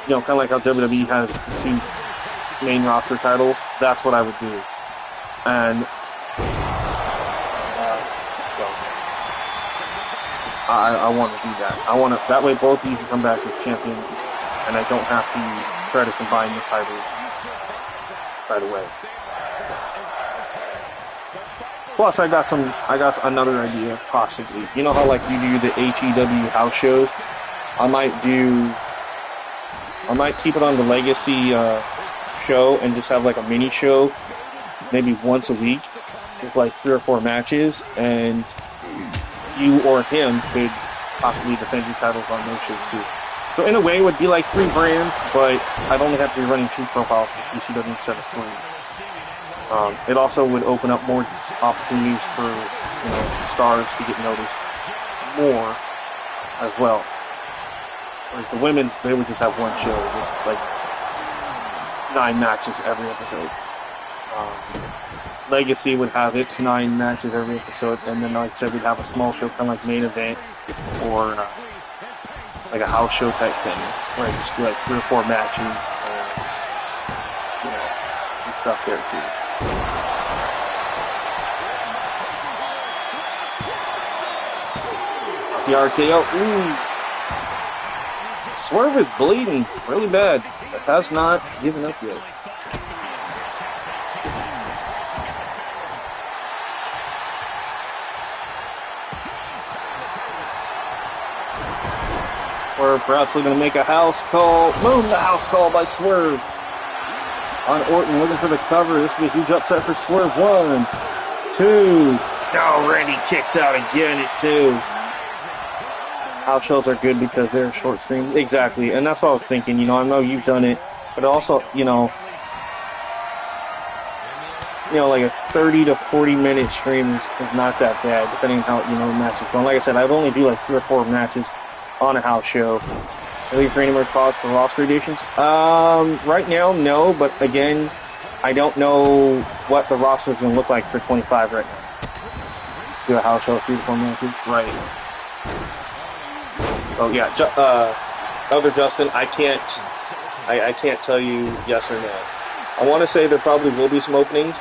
Kind of like how WWE has the 2 main roster titles. That's what I would do, and I want to do that. That way both of you can come back as champions, and I don't have to try to combine the titles right away. So. Plus, I got another idea, possibly. You know how, like, you do the HEW house shows? I might keep it on the Legacy show and just have, like, a mini show, maybe once a week, with, like, 3 or 4 matches, and you or him could possibly defend your titles on those shows, too. So, in a way, it would be like 3 brands, but I'd only have to be running 2 profiles for TCW instead of 3. It also would open up more opportunities for stars to get noticed more as well. Whereas the women's, they would just have one show with like 9 matches every episode. Legacy would have its 9 matches every episode, and then like I said, we'd have a small show kind of like Main Event or like a house show type thing where it'd just be like 3 or 4 matches and stuff there too. The RKO. Ooh. Swerve is bleeding really bad, but has not given up yet. Or perhaps we're going to make a house call. Boom, the house call by Swerve. On Orton looking for the cover. This will be a huge upset for Swerve. 1, 2. Oh, Randy kicks out again at 2. House shows are good because they're short streams. Exactly. And that's what I was thinking. I know you've done it. But also, like a 30 to 40-minute stream is not that bad, depending on how, the match is going. Like I said, I've only do like 3 or 4 matches on a house show. Are you for any more costs for roster additions? Right now, no, but again, I don't know what the roster is going to look like for 25 right now. Do a house show, 3 to 4 matches? Right. Oh, yeah. Other Justin, I can't tell you yes or no. I want to say there probably will be some openings,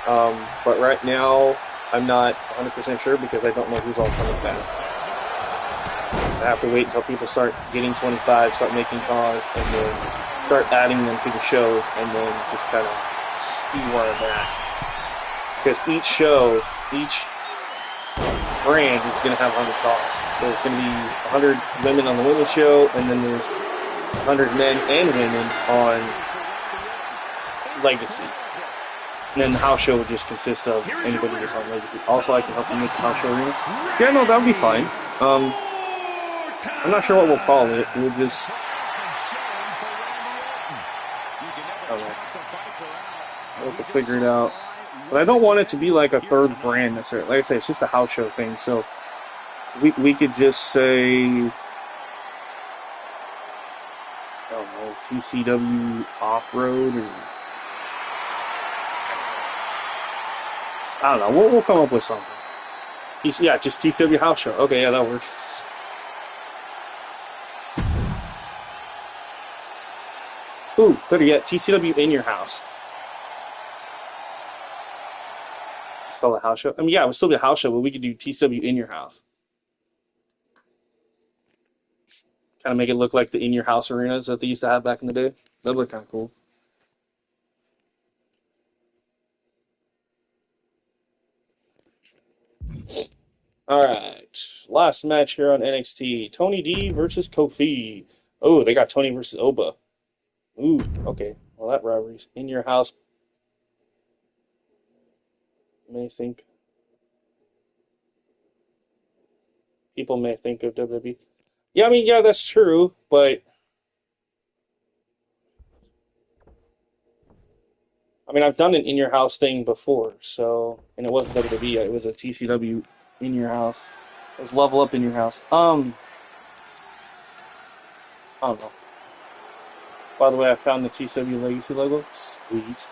but right now I'm not 100% sure because I don't know who's all coming back. I have to wait until people start getting 25, start making calls, and then start adding them to the shows, and then just kind of see where I'm at. Because each show, each brand is going to have 100 calls. There's going to be 100 women on the women's show, and then there's 100 men and women on Legacy. And then the house show would just consist of anybody that's on Legacy. Also, I can help you make the house show arena. Yeah, no, that would be fine. I'm not sure what we'll call it. We'll just... I don't know. We'll have to figure it out. But I don't want it to be like a third brand necessarily. Like I say, it's just a house show thing. So we could just say... I don't know, TCW Off-Road or... I don't know. We'll come up with something. Yeah, just TCW House Show. Okay, yeah, that works. Ooh, better yet, TCW in your house. It's called a house show. I mean, yeah, it would still be a house show, but we could do TCW in your house. Kind of make it look like the in your house arenas that they used to have back in the day. That'd look kind of cool. Alright, last match here on NXT. Tony D versus Kofi. Oh, they got Tony versus Oba. Ooh, okay. Well, that rivalry's in your house. People may think of WWE. Yeah, I mean, yeah, that's true, but I mean, I've done an in your house thing before, so, and it wasn't WWE, it was a TCW in your house. It was Level Up in your house. I don't know. By the way, I found the TCW Legacy logo. Sweet.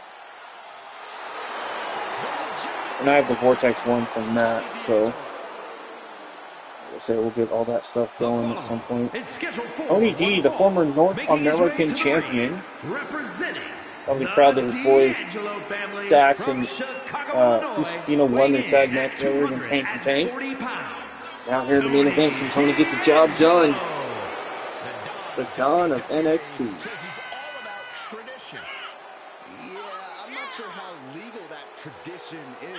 And I have the Vortex one from that, so I'll say we'll get all that stuff going at some point. Tony D, the former North American champion. Probably proud that his boys Stacks and Lucifino won their tag match earlier against Hank and Tank. Now here in the main event, can Tony get the job done? The dawn of NXT. I'm not sure how legal that tradition is.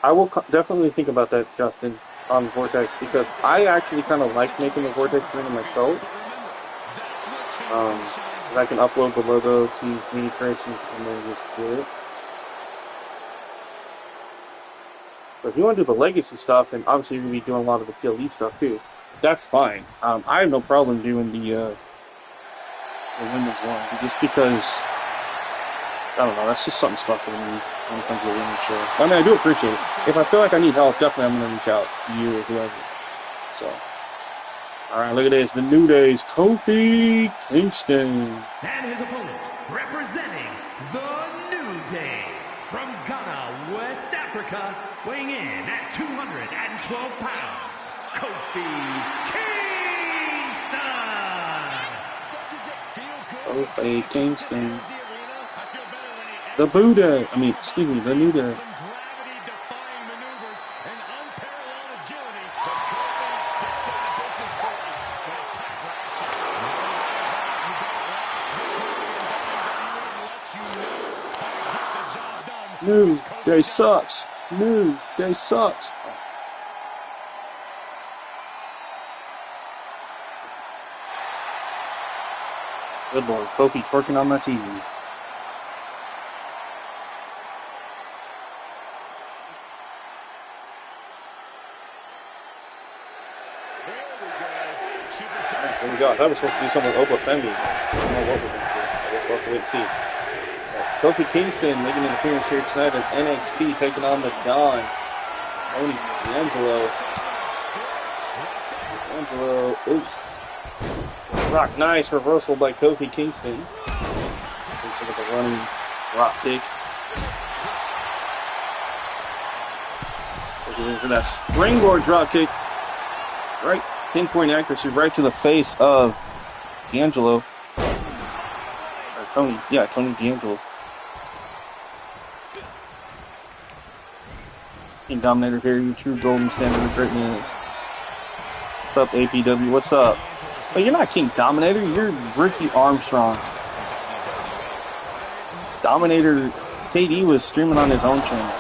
I will definitely think about that, Justin, on Vortex, because I actually kind of like making the Vortex arena myself. I can upload the logo to Media Creations and then just do it. But if you want to do the Legacy stuff, and obviously you're going to be doing a lot of the PLE stuff too, that's fine. I have no problem doing the women's one, just because, I don't know, that's just something special to me when it comes to a women's show. I mean, I do appreciate it. If I feel like I need help, definitely I'm going to reach out to you or whoever. So, alright, look at this. The New Day's Kofi Kingston. And his opponent, representing the New Day, from Ghana, West Africa, weighing in at 212 pounds, Kofi Kingston. Kofi Kingston. The Buddha. I mean, excuse me, the New Day. New Day sucks. New Day sucks. Good Lord, Kofi twerking on my TV. we go. I thought we were supposed to do something with Oba Femi. I don't know what we're going to do. I guess we'll have to wait and see. Kofi Kingston making an appearance here tonight at NXT, taking on the Don. Tony D'Angelo. Ooh. Rock, nice reversal by Kofi Kingston. Looks like a running drop kick. Looking for that springboard drop kick. Right, pinpoint accuracy right to the face of D'Angelo. Or Tony D'Angelo. King Dominator here, your true golden standard of greatness. What's up, APW? What's up? Oh, you're not King Dominator, you're Ricky Armstrong. Dominator KD was streaming on his own channel.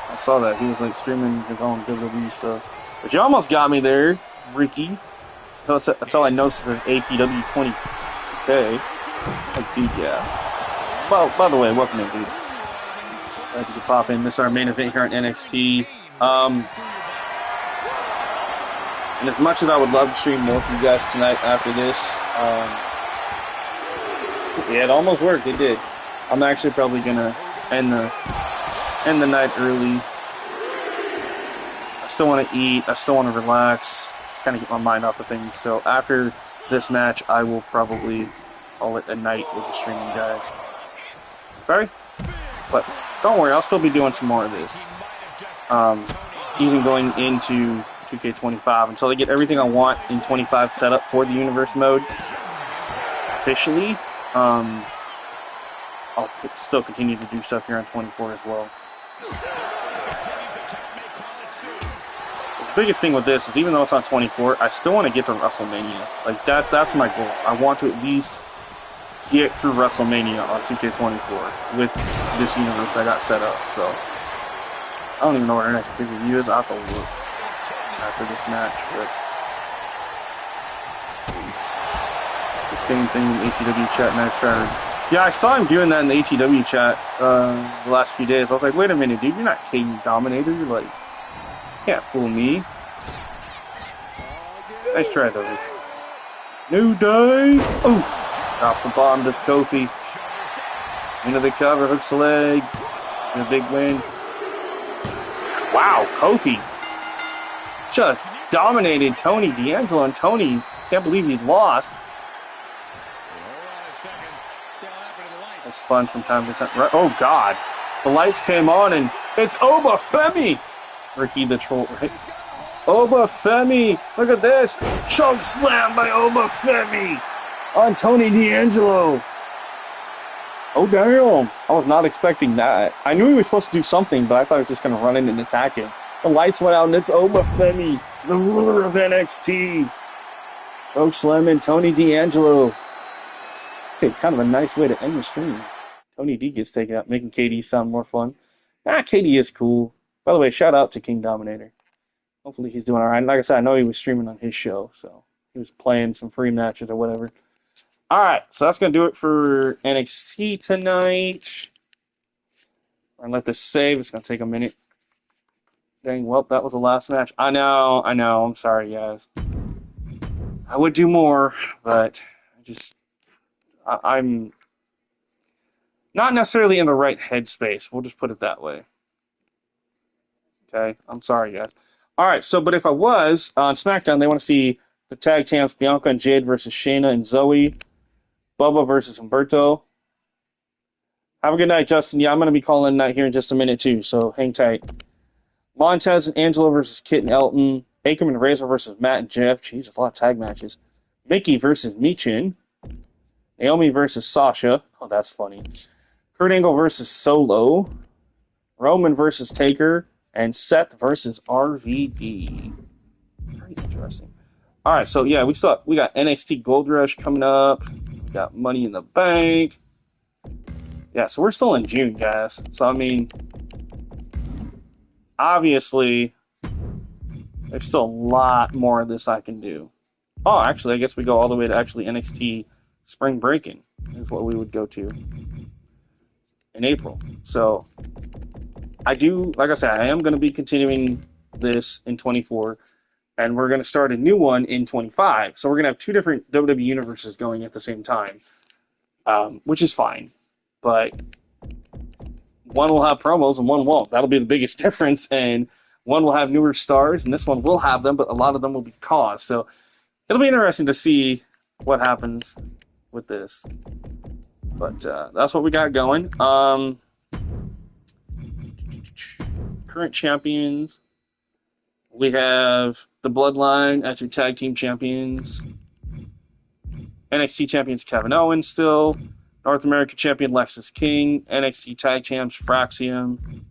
I saw that. He was like streaming his own WWE stuff. But you almost got me there, Ricky. That's all I noticed is APW 22K. Like, dude, yeah. Well, by the way, welcome in, dude. Glad you could pop in. This is our main event here on NXT. And as much as I would love to stream more for you guys tonight after this, yeah, it almost worked. It did. I'm actually probably gonna end the night early. I still want to eat. I still want to relax. Just kind of get my mind off of things. So after this match, I will probably call it a night with the streaming guys. Okay? But don't worry, I'll still be doing some more of this. Even going into 2K25 until I get everything I want in 25 set up for the Universe mode officially. I'll still continue to do stuff here on 24 as well. The biggest thing with this is even though it's on 24, I still want to get to WrestleMania. Like that's my goal. I want to at least get through WrestleMania on 2K24 with this universe I got set up. So I don't even know what our next pay-per-view is. I'll have to look after this match, but the same thing in the HEW chat. Nice try. Yeah, I saw him doing that in the HEW chat the last few days. I was like, wait a minute, dude, you're not King Dominator. You're like, you can't fool me. Nice try, though. New Day. Oh. Off the bottom, does Kofi. Into the cover, hooks the leg. And a big win. Wow, Kofi just dominated Tony D'Angelo, and Tony can't believe he lost. That's fun from time to time. Oh, God. The lights came on, and it's Oba Femi. Ricky the Troll, right? Oba Femi. Look at this. Choke slam by Oba Femi on Tony D'Angelo. Oh, damn. I was not expecting that. I knew he was supposed to do something, but I thought he was just going to run in and attack him. The lights went out, and it's Oba Femi, the ruler of NXT. Choke slamming Tony D'Angelo. Okay, kind of a nice way to end the stream. Tony D gets taken out, making KD sound more fun. KD is cool. By the way, shout out to King Dominator. Hopefully he's doing all right. Like I said, I know he was streaming on his show, so he was playing some free matches or whatever. All right, so that's going to do it for NXT tonight. And let this save. It's going to take a minute. Dang, well, that was the last match. I know. I'm sorry, guys. I would do more, but I'm not necessarily in the right headspace. We'll just put it that way. Okay? I'm sorry, guys. All right, so, but if I was, on SmackDown, they want to see the tag champs Bianca and Jade versus Shayna and Zoe. Bubba versus Humberto. Have a good night, Justin. Yeah, I'm going to be calling a night here in just a minute, too, so hang tight. Montez and Angelo versus Kit and Elton. Akam and Razor versus Matt and Jeff. Jeez, a lot of tag matches. Mickey versus Michin. Naomi versus Sasha. Oh, that's funny. Kurt Angle versus Solo. Roman versus Taker. And Seth versus RVD. Very interesting. All right, so yeah, we got NXT Gold Rush coming up. We got Money in the Bank. Yeah, so we're still in June, guys. So, I mean, obviously, there's still a lot more of this I can do. Oh, actually, I guess we go all the way to actually NXT Spring Breaking is what we would go to in April. So, I do, like I said, I am going to be continuing this in 24, and we're going to start a new one in 25. So we're going to have two different WWE universes going at the same time, which is fine. But one will have promos and one won't. That'll be the biggest difference. And one will have newer stars, and this one will have them, but a lot of them will be caused. So it'll be interesting to see what happens with this. But that's what we got going. Current champions. We have the Bloodline as your tag team champions. NXT champions Kevin Owens still. North American champion Lexis King. NXT tag champs Fraxium.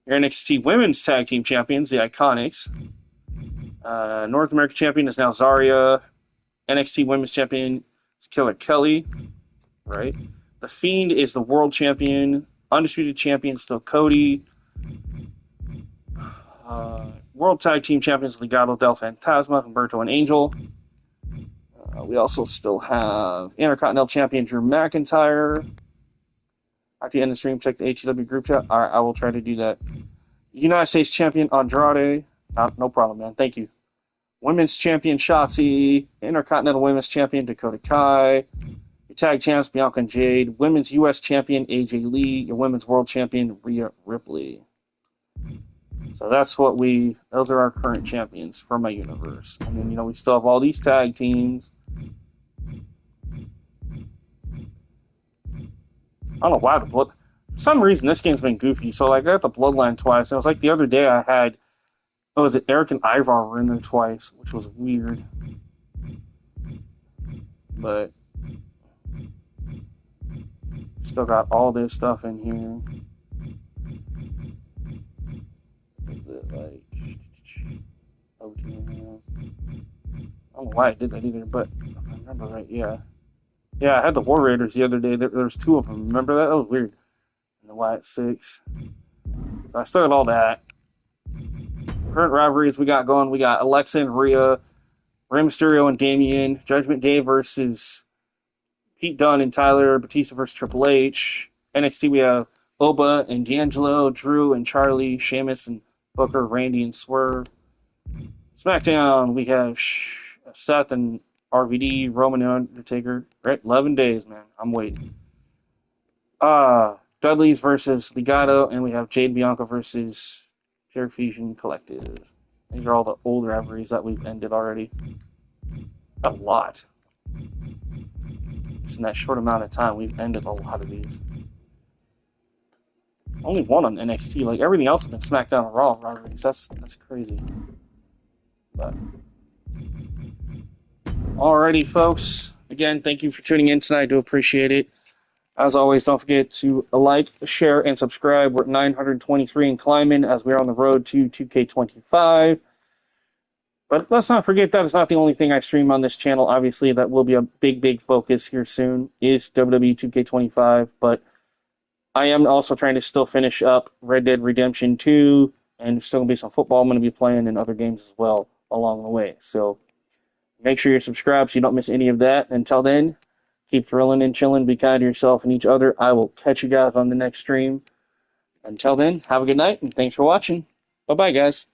Your NXT women's tag team champions, the Iconics. North American champion is now Zarya. NXT women's champion is Killer Kelly. Right? The Fiend is the world champion. Undisputed champion still Cody. World Tag Team Champions Legado del Fantasma, Humberto and Angel. We also still have Intercontinental Champion Drew McIntyre. At the end of the stream, check the HEW group chat. All right, I will try to do that. United States Champion Andrade. No problem, man. Thank you. Women's Champion Shotzi. Intercontinental Women's Champion Dakota Kai. Your Tag Champs Bianca and Jade. Women's U.S. Champion AJ Lee. Your Women's World Champion Rhea Ripley. So those are our current champions for my universe. And then, we still have all these tag teams. I don't know why for some reason this game's been goofy. So I got the Bloodline twice. And it was like the other day I had, Eric and Ivar were in there twice, which was weird. But still got all this stuff in here. I don't know why I did that either, but if I remember right, yeah. Yeah, I had the War Raiders the other day. There's two of them. Remember that? That was weird. And the Wyatt 6. So I started all that. Current rivalries we got going. We got Alexa and Rhea, Rey Mysterio and Damian, Judgment Day versus Pete Dunne and Tyler, Batista versus Triple H. NXT we have Oba and D'Angelo, Drew and Charlie, Sheamus and Booker, Randy and Swerve. SmackDown, we have Seth and RVD, Roman and Undertaker. Right, 11 days, man. I'm waiting. Dudley's versus Legado, and we have Jade Bianca versus Pure Fusion Collective. These are all the old rivalries that we've ended already. A lot. Just in that short amount of time, we've ended a lot of these. Only one on NXT. Like, everything else has been SmackDown and Raw rivalries. That's crazy. But alrighty, folks. Again, thank you for tuning in tonight. I do appreciate it. As always, don't forget to like, share, and subscribe. We're at 923 and climbing as we're on the road to 2K25. But let's not forget that it's not the only thing I stream on this channel. Obviously, that will be a big focus here soon, is WWE 2K25. But I am also trying to still finish up Red Dead Redemption 2, and there's still going to be some football I'm going to be playing and other games as well along the way. So make sure you're subscribed so you don't miss any of that. Until then, keep thrilling and chilling. Be kind to yourself and each other. I will catch you guys on the next stream. Until then, have a good night, and thanks for watching. Bye-bye, guys.